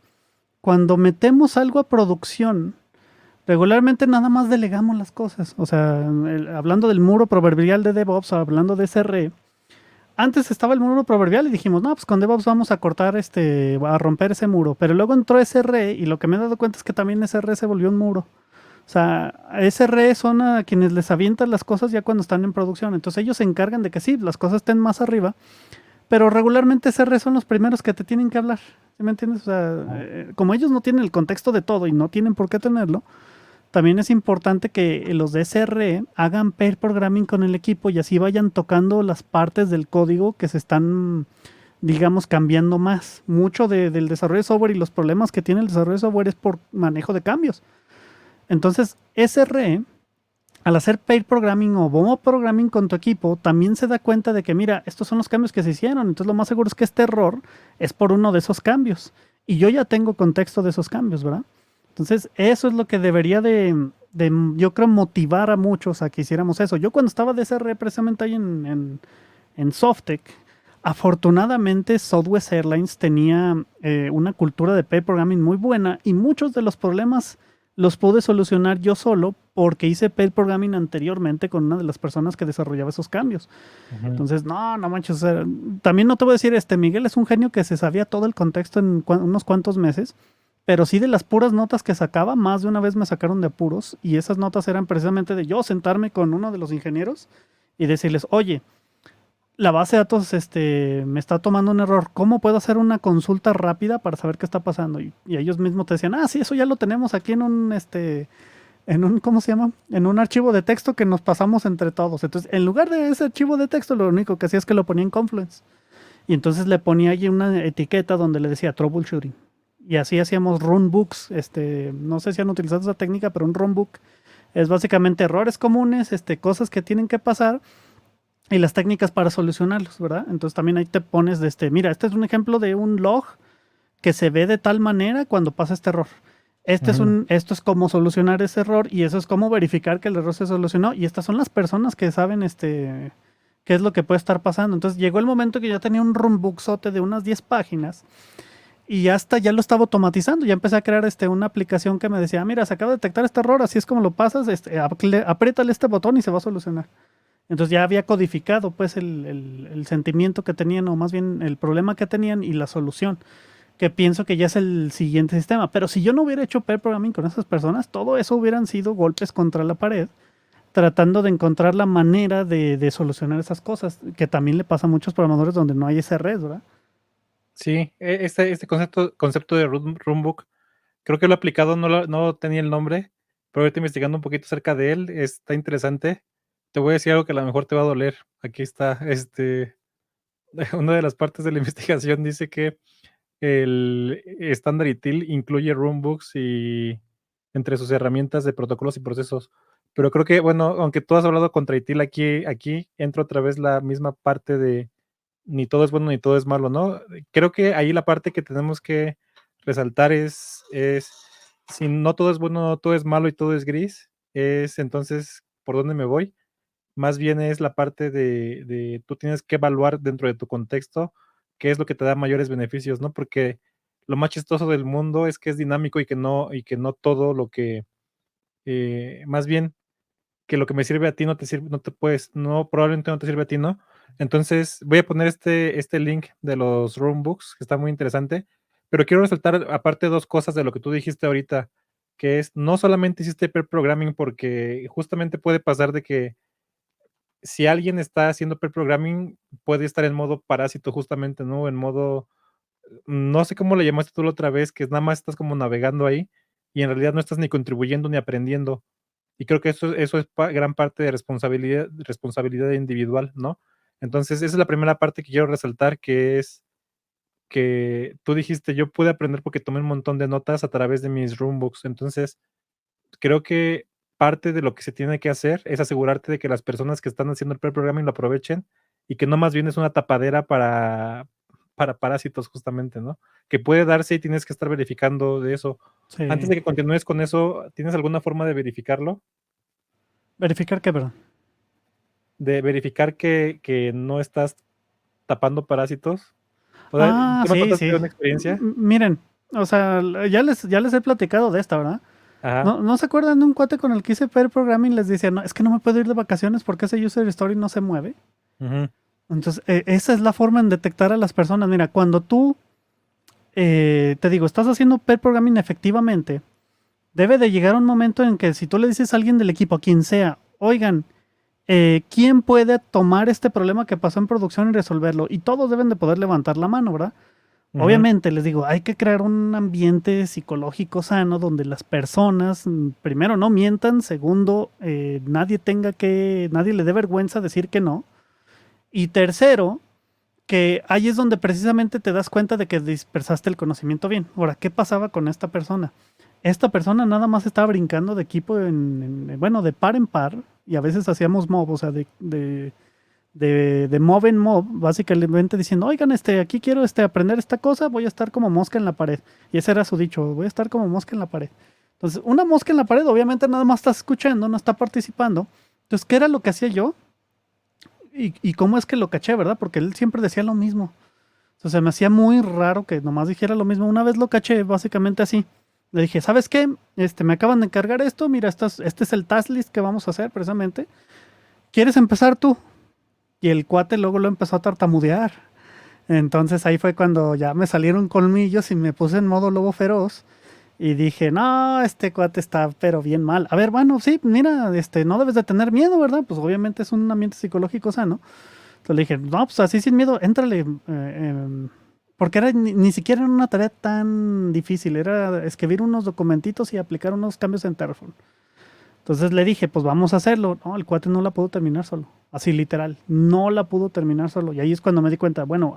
Cuando metemos algo a producción, regularmente nada más delegamos las cosas. O sea, hablando del muro proverbial de DevOps, hablando de SRE, antes estaba el muro proverbial y dijimos, no, pues con DevOps vamos a cortar a romper ese muro. Pero luego entró SRE y lo que me he dado cuenta es que también SRE se volvió un muro. O sea, SRE son a quienes les avientan las cosas ya cuando están en producción. Entonces ellos se encargan de que sí, las cosas estén más arriba. Pero regularmente SRE son los primeros que te tienen que hablar. ¿Sí me entiendes? O sea, como ellos no tienen el contexto de todo y no tienen por qué tenerlo, también es importante que los de SRE hagan pair programming con el equipo y así vayan tocando las partes del código que se están, digamos, cambiando más. Mucho del desarrollo de software y los problemas que tiene el desarrollo de software es por manejo de cambios. Entonces, SRE, al hacer pair programming o mob programming con tu equipo, también se da cuenta de que, mira, estos son los cambios que se hicieron. Entonces, lo más seguro es que este error es por uno de esos cambios. Y yo ya tengo contexto de esos cambios, ¿verdad? Entonces, eso es lo que debería yo creo, motivar a muchos a que hiciéramos eso. Yo cuando estaba de SRE precisamente ahí en Softec, afortunadamente Southwest Airlines tenía una cultura de pair programming muy buena y muchos de los problemas los pude solucionar yo solo porque hice pair programming anteriormente con una de las personas que desarrollaba esos cambios. Ujú. Entonces, no manches. O sea, también no te voy a decir, Miguel es un genio que se sabía todo el contexto en unos cuantos meses. Pero sí de las puras notas que sacaba, más de una vez me sacaron de apuros y esas notas eran precisamente de yo sentarme con uno de los ingenieros y decirles, oye, la base de datos me está tomando un error, ¿cómo puedo hacer una consulta rápida para saber qué está pasando? Y ellos mismos te decían, sí, eso ya lo tenemos aquí ¿cómo se llama? En un archivo de texto que nos pasamos entre todos. Entonces, en lugar de ese archivo de texto, lo único que hacía es que lo ponía en Confluence. Y entonces le ponía allí una etiqueta donde le decía troubleshooting. Y así hacíamos runbooks. No sé si han utilizado esa técnica, pero un runbook es básicamente errores comunes, cosas que tienen que pasar y las técnicas para solucionarlos, ¿verdad? Entonces también ahí te pones mira, este es un ejemplo de un log que se ve de tal manera cuando pasa este error. Esto es cómo solucionar ese error y eso es cómo verificar que el error se solucionó. Y estas son las personas que saben qué es lo que puede estar pasando. Entonces llegó el momento que ya tenía un runbooksote de unas 10 páginas y ya lo estaba automatizando. Ya empecé a crear una aplicación que me decía, mira, se acaba de detectar este error, así es como lo pasas, apriétale este botón y se va a solucionar. Entonces ya había codificado pues el sentimiento que tenían, o más bien el problema que tenían y la solución, que pienso que ya es el siguiente sistema. Pero si yo no hubiera hecho pair programming con esas personas, todo eso hubieran sido golpes contra la pared, tratando de encontrar la manera de solucionar esas cosas, que también le pasa a muchos programadores donde no hay SREs, ¿verdad? Sí, este concepto de runbook, creo que lo he aplicado, no tenía el nombre, pero ahorita investigando un poquito acerca de él, está interesante. Te voy a decir algo que a lo mejor te va a doler. Aquí está, una de las partes de la investigación dice que el estándar ITIL incluye runbooks y entre sus herramientas de protocolos y procesos. Pero creo que, bueno, aunque tú has hablado contra ITIL, aquí entra otra vez la misma parte de ni todo es bueno ni todo es malo, ¿no? Creo que ahí la parte que tenemos que resaltar es si no todo es bueno, no todo es malo y todo es gris, es entonces por dónde me voy. Más bien es la parte de tú tienes que evaluar dentro de tu contexto qué es lo que te da mayores beneficios, ¿no? Porque lo más chistoso del mundo es que es dinámico y que no todo lo que, más bien que lo que me sirve a ti no te sirve, no te puedes, no, probablemente no te sirve a ti, ¿no? Entonces voy a poner este link de los runbooks, que está muy interesante, pero quiero resaltar aparte dos cosas de lo que tú dijiste ahorita, que es no solamente hiciste pair programming porque justamente puede pasar de que si alguien está haciendo pair programming puede estar en modo parásito justamente, ¿no? En modo, no sé cómo le llamaste tú la otra vez, que nada más estás como navegando ahí y en realidad no estás ni contribuyendo ni aprendiendo. Y creo que eso es gran parte de responsabilidad individual, ¿no? Entonces, esa es la primera parte que quiero resaltar, que es que tú dijiste, yo pude aprender porque tomé un montón de notas a través de mis runbooks. Entonces, creo que parte de lo que se tiene que hacer es asegurarte de que las personas que están haciendo el pair programming lo aprovechen y que no más bien es una tapadera para parásitos justamente, ¿no? Que puede darse y tienes que estar verificando de eso. Antes Sí. de que continúes con eso, ¿tienes alguna forma de verificarlo? Verificar qué, perdón. De verificar que no estás tapando parásitos. O sea, Ah, tú me sí, contaste de sí. una experiencia. Miren, o sea, ya les he platicado de esta, ¿verdad? Ajá. ¿No se acuerdan de un cuate con el que hice pair programming? Les decía, no, es que no me puedo ir de vacaciones porque ese user story no se mueve. Ujú. Entonces, esa es la forma en detectar a las personas. Mira, cuando tú, te digo, estás haciendo pair programming efectivamente, debe de llegar un momento en que si tú le dices a alguien del equipo, a quien sea, oigan, ¿quién puede tomar este problema que pasó en producción y resolverlo? Y todos deben de poder levantar la mano, ¿verdad? Ujú. Obviamente, les digo, hay que crear un ambiente psicológico sano donde las personas, primero, no mientan, segundo, nadie le dé vergüenza decir que no. Y tercero, que ahí es donde precisamente te das cuenta de que dispersaste el conocimiento bien. Ahora, ¿qué pasaba con esta persona? Esta persona nada más estaba brincando de equipo bueno, de par en par, y a veces hacíamos mob, o sea, de mob en mob, básicamente diciendo, oigan, aquí quiero aprender esta cosa, voy a estar como mosca en la pared. Y ese era su dicho, voy a estar como mosca en la pared. Entonces, una mosca en la pared obviamente nada más está escuchando, no está participando. Entonces, ¿qué era lo que hacía yo? Y cómo es que lo caché, ¿verdad? Porque él siempre decía lo mismo. O sea, me hacía muy raro que nomás dijera lo mismo. Una vez lo caché, básicamente así. Le dije, ¿sabes qué? Me acaban de encargar esto, mira, este es el task list que vamos a hacer precisamente. ¿Quieres empezar tú? Y el cuate luego lo empezó a tartamudear. Entonces ahí fue cuando ya me salieron colmillos y me puse en modo lobo feroz. Y dije, no, este cuate está pero bien mal. A ver, bueno, sí, mira, no debes de tener miedo, ¿verdad? Pues obviamente es un ambiente psicológico sano. Entonces le dije, no, pues así sin miedo, éntrale. Porque ni siquiera era una tarea tan difícil, era escribir unos documentitos y aplicar unos cambios en Terraform. Entonces le dije, pues vamos a hacerlo. No, el cuate no la pudo terminar solo. Así literal, no la pudo terminar solo. Y ahí es cuando me di cuenta, bueno,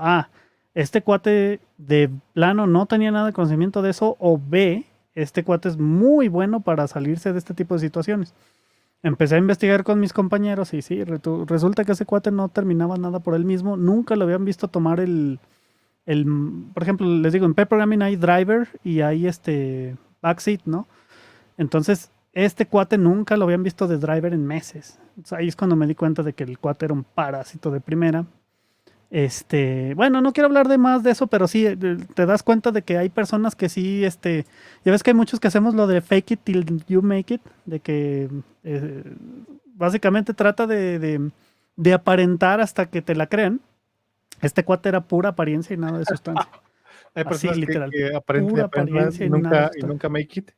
Este cuate de plano no tenía nada de conocimiento de eso, o B, este cuate es muy bueno para salirse de este tipo de situaciones. Empecé a investigar con mis compañeros y sí, resulta que ese cuate no terminaba nada por él mismo, nunca lo habían visto tomar por ejemplo, les digo, en pair programming hay driver y hay backseat, ¿no? Entonces, este cuate nunca lo habían visto de driver en meses. Entonces, ahí es cuando me di cuenta de que el cuate era un parásito de primera. Bueno, no quiero hablar de más de eso, pero sí, te das cuenta de que hay personas que sí, ya ves que hay muchos que hacemos lo de fake it till you make it, de que eh, básicamente trata de aparentar hasta que te la crean. Este cuate era pura apariencia y nada de sustancia. Hay Así, personas literal. que Pura aparentan apariencia y nada de y sustancia. nunca make it, nunca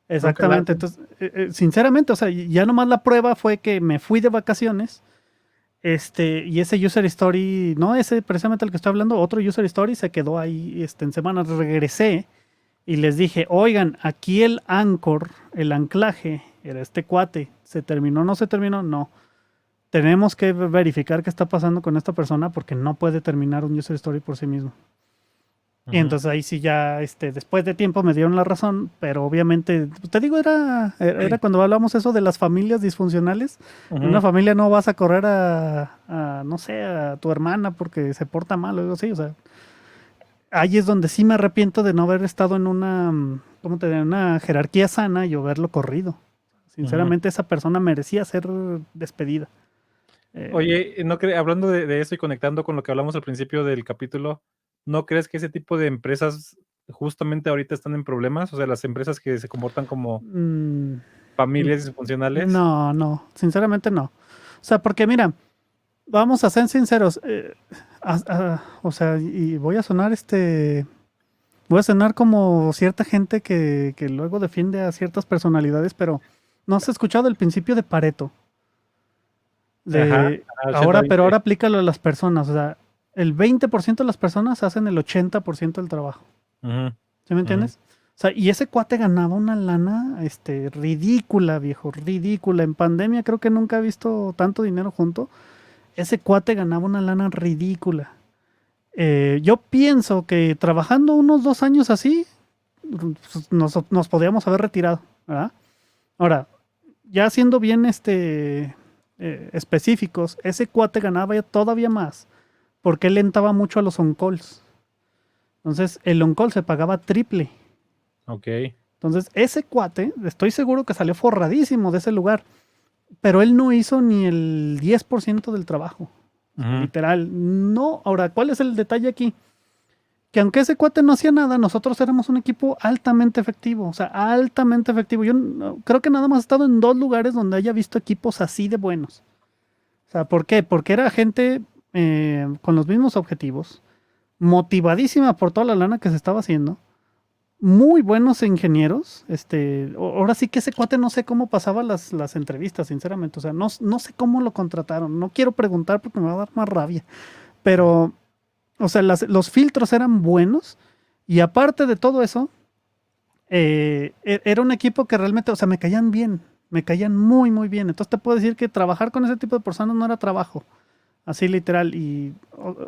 la Exactamente. hacen. Entonces, sinceramente, o sea, ya nomás la prueba fue que me fui de vacaciones. Y ese user story, no ese precisamente el que estoy hablando, otro user story se quedó ahí en semanas. Regresé y les dije, oigan, aquí el anchor, el anclaje, era este cuate. ¿Se terminó? ¿No se terminó? No. Tenemos que verificar qué está pasando con esta persona porque no puede terminar un user story por sí mismo. Y Ujú, entonces ahí sí ya, después de tiempo me dieron la razón, pero obviamente, te digo, era cuando hablamos eso de las familias disfuncionales. En una ujú. familia no vas a correr no sé, a tu hermana porque se porta mal o algo así, o sea, ahí es donde sí me arrepiento de no haber estado en ¿cómo te digo? Una jerarquía sana y haberlo corrido. Ujú. Sinceramente, esa persona merecía ser despedida. Eh, Oye, hablando de eso y conectando con lo que hablamos al principio del capítulo, ¿no crees que ese tipo de empresas justamente ahorita están en problemas? O sea, las empresas que se comportan como mm, familias disfuncionales. no, no, sinceramente no. O sea, porque mira, vamos a ser sinceros. O sea, y voy a sonar como cierta gente que luego defiende a ciertas personalidades, pero no has escuchado el principio de Pareto. Ajá, De ajá, 80, pero 20. ahora aplícalo a las personas. O sea, el 20% de las personas hacen el 80% del trabajo. Ujú, ¿Sí me ujú. entiendes? O sea, y ese cuate ganaba una lana, ridícula, viejo, ridícula. En pandemia creo que nunca he visto tanto dinero junto. Ese cuate ganaba una lana ridícula. Yo pienso que trabajando unos 2 años así, pues, nos podíamos haber retirado, ¿verdad? Ahora, ya siendo bien específicos, ese cuate ganaba ya todavía más porque él entraba mucho a los on-calls. Entonces, el on-call se pagaba triple. Ok. Entonces, ese cuate, estoy seguro que salió forradísimo de ese lugar, pero él no hizo ni el 10% del trabajo. O sea, Ujú. literal. No, ahora, ¿cuál es el detalle aquí? Que aunque ese cuate no hacía nada, nosotros éramos un equipo altamente efectivo, o sea, altamente efectivo. Yo creo que nada más he estado en 2 lugares donde haya visto equipos así de buenos. O sea, ¿por qué? Porque era gente con los mismos objetivos, motivadísima por toda la lana que se estaba haciendo, muy buenos ingenieros. Ahora sí que ese cuate no sé cómo pasaba las entrevistas, sinceramente. O sea, no sé cómo lo contrataron. No quiero preguntar porque me va a dar más rabia. Pero, o sea, los filtros eran buenos. Y aparte de todo eso, era un equipo que realmente, o sea, me caían bien. Me caían muy, muy bien. Entonces te puedo decir que trabajar con ese tipo de personas no era trabajo. Así literal. Y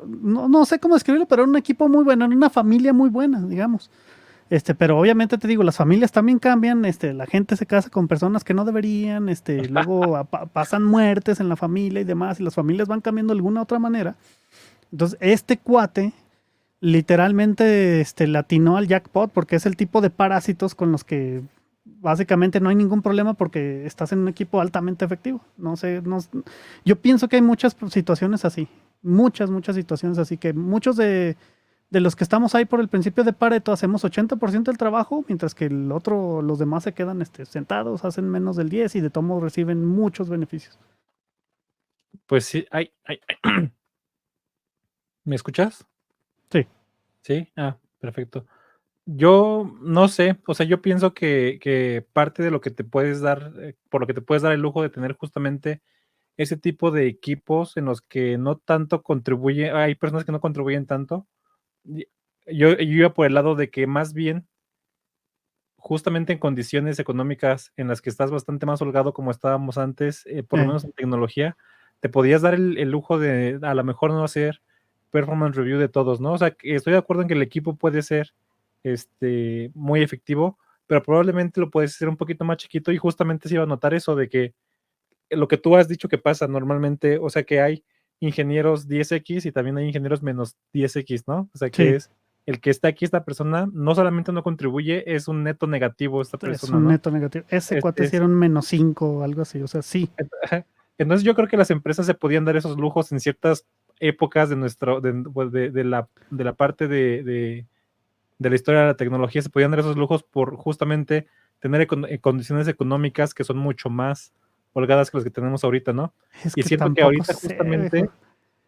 no sé cómo describirlo, pero era un equipo muy bueno, era una familia muy buena, digamos. Pero obviamente te digo, las familias también cambian, la gente se casa con personas que no deberían, luego pasan muertes en la familia y demás, y las familias van cambiando de alguna otra manera. Entonces, este cuate literalmente latinó al jackpot porque es el tipo de parásitos con los que básicamente no hay ningún problema porque estás en un equipo altamente efectivo. No sé, no, yo pienso que hay muchas situaciones así, muchas situaciones así, que muchos de los que estamos ahí por el principio de Pareto hacemos 80% del trabajo, mientras que los demás se quedan sentados, hacen menos del 10 y de todo modo reciben muchos beneficios. Pues sí, ¿me escuchas? Sí. Sí, perfecto. Yo no sé, o sea, yo pienso que parte de lo que te puedes dar, por lo que te puedes dar el lujo de tener justamente ese tipo de equipos en los que no tanto contribuye, hay personas que no contribuyen tanto. Y yo iba por el lado de que más bien, justamente en condiciones económicas en las que estás bastante más holgado como estábamos antes, por lo Eh, menos en tecnología, te podías dar el lujo de a lo mejor no hacer performance review de todos, ¿no? O sea, que estoy de acuerdo en que el equipo puede ser muy efectivo, pero probablemente lo puedes hacer un poquito más chiquito y justamente se iba a notar eso de que lo que tú has dicho que pasa normalmente, o sea, que hay ingenieros 10X y también hay ingenieros menos 10X, ¿no? O sea, que Sí, es el que está aquí, esta persona, no solamente no contribuye, es un neto negativo esta es persona, un ¿no? neto negativo. Ese cuate Este, sí era un -5 o algo así, o sea, sí. Ajá. Entonces yo creo que las empresas se podían dar esos lujos en ciertas épocas de nuestro, pues, de la parte de la historia de la tecnología, se podían dar esos lujos por justamente tener condiciones económicas que son mucho más holgadas que las que tenemos ahorita, ¿no? Es Y que siento que tampoco ahorita sé, viejo. justamente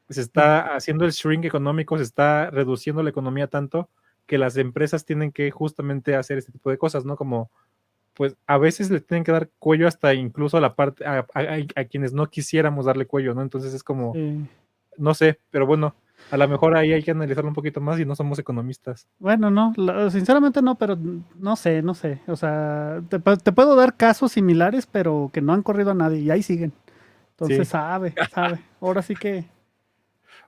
se está haciendo el shrink económico, se está reduciendo la economía tanto que las empresas tienen que justamente hacer este tipo de cosas, ¿no? Como pues a veces le tienen que dar cuello hasta incluso a la parte, a quienes no quisiéramos darle cuello, ¿no? Entonces es como, Sí. no sé, pero bueno, a lo mejor ahí hay que analizarlo un poquito más y no somos economistas. Bueno, no, sinceramente no, pero no sé, no sé. O sea, te puedo dar casos similares, pero que no han corrido a nadie y ahí siguen. Entonces, Sí. sabe. Ahora sí que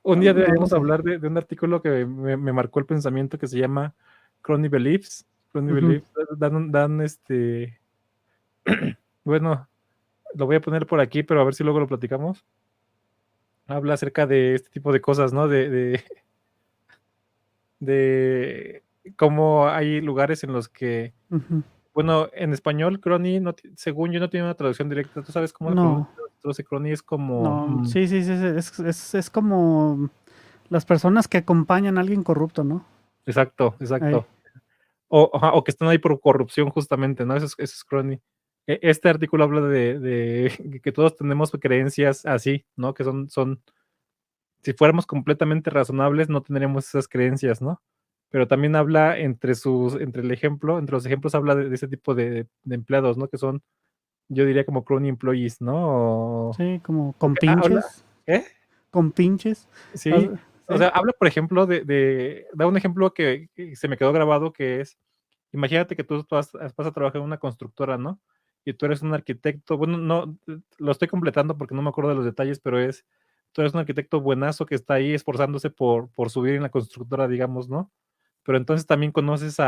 Un día no lo deberíamos sé. hablar de un artículo que me marcó el pensamiento que se llama Crony Beliefs. Crony Ujú. Beliefs bueno, lo voy a poner por aquí, pero a ver si luego lo platicamos. Habla acerca de este tipo de cosas, ¿no? De cómo hay lugares en los que, Ujú. bueno, en español, crony, no, según yo, no tiene una traducción directa. ¿Tú sabes cómo No, traduce crony? Es como, no, sí, sí, sí, sí, es como las personas que acompañan a alguien corrupto, ¿no? exacto, Ey, exacto. Ajá, o que están ahí por corrupción, justamente, ¿no? Eso es crony. Este artículo habla de que todos tenemos creencias así, ¿no? Que si fuéramos completamente razonables, no tendríamos esas creencias, ¿no? Pero también habla entre los ejemplos habla de ese tipo de empleados, ¿no? Que son, yo diría como crony employees, ¿no? sí, como con Porque habla, pinches, ¿eh? con pinches. Sí, o Sí, sea, habla, por ejemplo, da un ejemplo que se me quedó grabado, que es, imagínate que tú vas a trabajar en una constructora, ¿no? Y tú eres un arquitecto, bueno, no, lo estoy completando porque no me acuerdo de los detalles, pero tú eres un arquitecto buenazo que está ahí esforzándose por subir en la constructora, digamos, ¿no? Pero entonces también conoces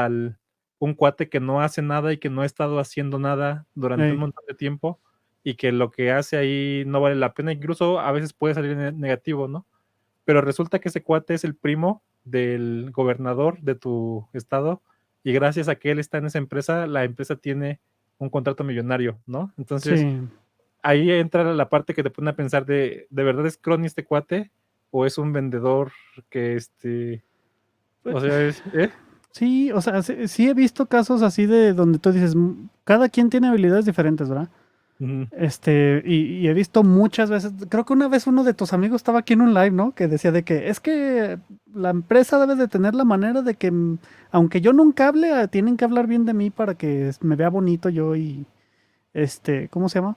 un cuate que no hace nada y que no ha estado haciendo nada durante un ey, montón de tiempo y que lo que hace ahí no vale la pena, incluso a veces puede salir negativo, ¿no? Pero resulta que ese cuate es el primo del gobernador de tu estado y gracias a que él está en esa empresa, la empresa tiene un contrato millonario, ¿no? Entonces, sí. ahí entra la parte que te pone a pensar ¿de verdad es crony este cuate? ¿O es un vendedor que o sea, Sí, o sea, sí, sí he visto casos así de donde tú dices, cada quien tiene habilidades diferentes, ¿verdad? Ujú. Y he visto muchas veces, creo que una vez uno de tus amigos estaba aquí en un live, ¿no? Que decía de que es que la empresa debe de tener la manera de que, aunque yo nunca hable, tienen que hablar bien de mí para que me vea bonito yo y, ¿cómo se llama?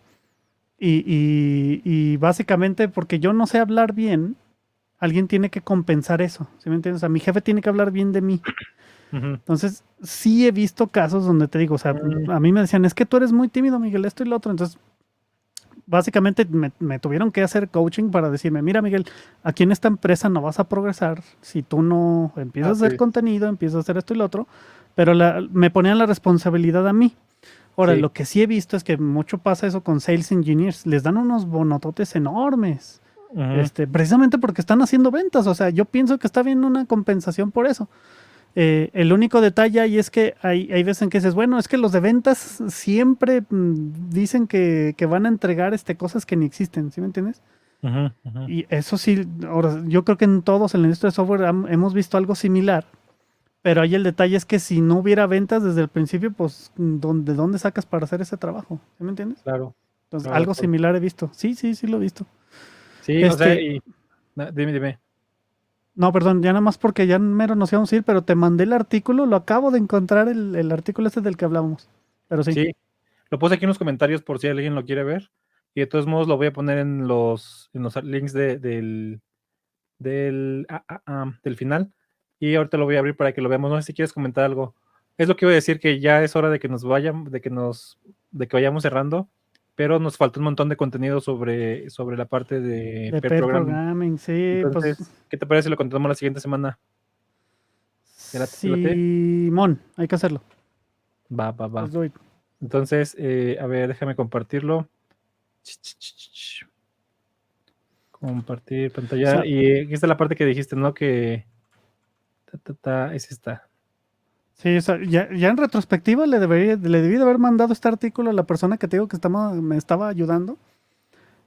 Y básicamente porque yo no sé hablar bien, alguien tiene que compensar eso, ¿sí me entiendes? O sea, mi jefe tiene que hablar bien de mí. Ujú. Entonces, sí he visto casos donde te digo, o sea, Mm, a mí me decían, es que tú eres muy tímido, Miguel, esto y lo otro. Entonces, básicamente me tuvieron que hacer coaching para decirme, mira, Miguel, aquí en esta empresa no vas a progresar si tú no empiezas a hacer sí, contenido, empiezas a hacer esto y lo otro, pero me ponían la responsabilidad a mí. Ahora, sí. lo que sí he visto es que mucho pasa eso con sales engineers, les dan unos bonototes enormes, Ujú, precisamente porque están haciendo ventas, o sea, yo pienso que está bien una compensación por eso. El único detalle ahí es que hay veces en que dices, bueno, es que los de ventas siempre dicen que van a entregar cosas que ni existen, ¿sí me entiendes? ujú, ujú. Y eso sí, ahora, yo creo que en todos en la industria de software hemos visto algo similar, pero ahí el detalle es que si no hubiera ventas desde el principio, pues, ¿de dónde sacas para hacer ese trabajo? ¿Sí me entiendes? Claro, Entonces, claro, de algo acuerdo. similar he visto. Sí, sí, sí lo he visto. Sí, o sea, Este, dime, dime. no, perdón, ya nada más porque ya mero nos íbamos a ir, pero te mandé el artículo, lo acabo de encontrar, el artículo del que hablábamos. Pero sí. Sí, lo puse aquí en los comentarios por si alguien lo quiere ver. Y de todos modos lo voy a poner en los links del final. Y ahorita lo voy a abrir para que lo veamos. No sé si quieres comentar algo. Es lo que iba a decir, que ya es hora de que nos vayan, de que vayamos cerrando. pero nos faltó un montón de contenido sobre la parte de De pair pair programming. programming, sí, Entonces, pues ¿qué te parece si lo continuamos la siguiente semana? ¿Te late? Simón, hay que hacerlo. Va, va, va. Let's do it. Entonces, a ver, déjame compartirlo. Compartir pantalla. O sea, Y aquí está la parte que dijiste, ¿no? Que es esta. sí, o sea, ya en retrospectiva le debí de haber mandado este artículo a la persona que te digo que me estaba ayudando.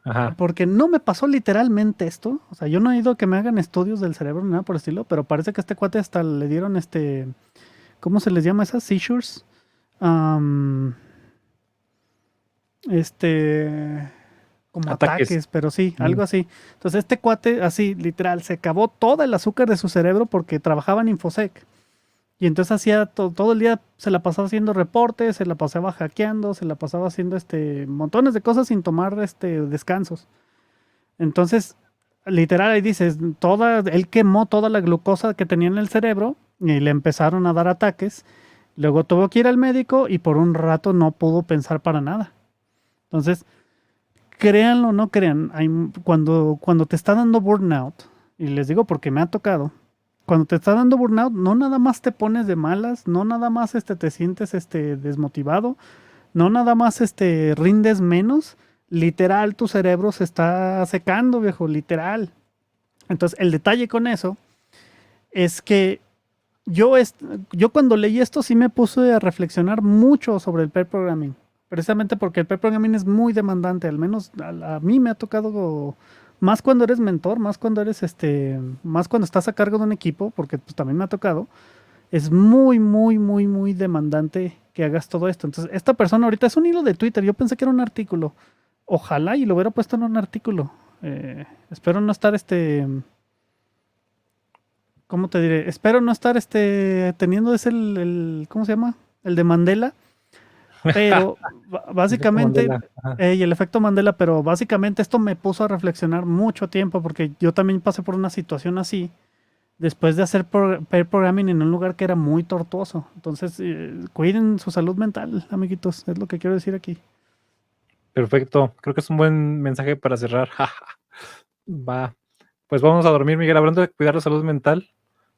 Ajá. Porque no me pasó literalmente esto. O sea, yo no he ido a que me hagan estudios del cerebro ni nada por el estilo, pero parece que a este cuate hasta le dieron ¿cómo se les llama esas? Seizures. Am, este, como Ataques. ataques, pero sí, algo así. Entonces este cuate, así, literal, se acabó todo el azúcar de su cerebro porque trabajaba en Infosec. Y entonces hacía todo el día, se la pasaba haciendo reportes, se la pasaba hackeando, se la pasaba haciendo montones de cosas sin tomar descansos. Entonces, literal, ahí dices, él quemó toda la glucosa que tenía en el cerebro y le empezaron a dar ataques. Luego tuvo que ir al médico y por un rato no pudo pensar para nada. Entonces, créanlo o no crean, cuando te está dando burnout, y les digo porque me ha tocado, cuando te está dando burnout, no nada más te pones de malas, no nada más te sientes desmotivado, no nada más rindes menos, literal tu cerebro se está secando, viejo, literal. Entonces, el detalle con eso es que yo cuando leí esto sí me puse a reflexionar mucho sobre el pair programming, precisamente porque el pair programming es muy demandante, al menos a mí me ha tocado más cuando eres mentor, más cuando eres más cuando estás a cargo de un equipo, porque pues también me ha tocado, es muy, muy, muy, muy demandante que hagas todo esto. Entonces, esta persona ahorita es un hilo de Twitter. Yo pensé que era un artículo. Ojalá y lo hubiera puesto en un artículo. Espero no estar ¿cómo te diré? Espero no estar teniendo ¿cómo se llama? El de Mandela. Pero Efecto básicamente, Mandela. Ajá. y el efecto Mandela, pero básicamente esto me puso a reflexionar mucho tiempo porque yo también pasé por una situación así después de hacer pair programming en un lugar que era muy tortuoso. Entonces, cuiden su salud mental, amiguitos, es lo que quiero decir aquí. Perfecto. Creo que es un buen mensaje para cerrar. Va. Pues vamos a dormir, Miguel. Hablando de cuidar la salud mental,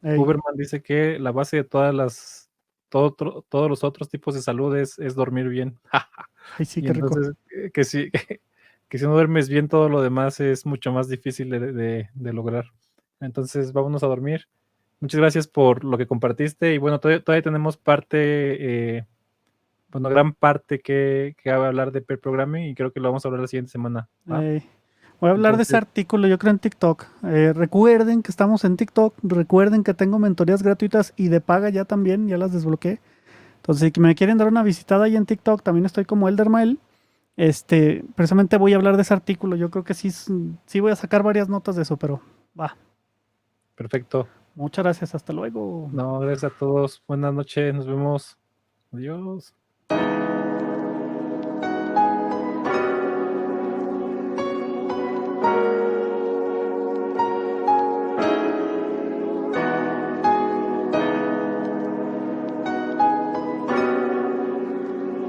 Ey, Huberman dice que la base de todos los otros tipos de salud es dormir bien. ay, sí, Y qué rico. entonces, que si, que si no duermes bien, todo lo demás es mucho más difícil de lograr. Entonces, vámonos a dormir. Muchas gracias por lo que compartiste. Y bueno, todavía tenemos gran parte que hablar de pair programming y creo que lo vamos a hablar la siguiente semana. ¿Va? Ey. Voy a hablar de ese Entonces, artículo, yo creo en TikTok. Recuerden que estamos en TikTok, recuerden que tengo mentorías gratuitas y de paga ya también, ya las desbloqueé. Entonces, si me quieren dar una visitada ahí en TikTok, también estoy como Eldermael. Precisamente voy a hablar de ese artículo. Yo creo que sí voy a sacar varias notas de eso, pero va. perfecto. Muchas gracias, hasta luego. No, gracias a todos. Buenas noches, nos vemos. Adiós.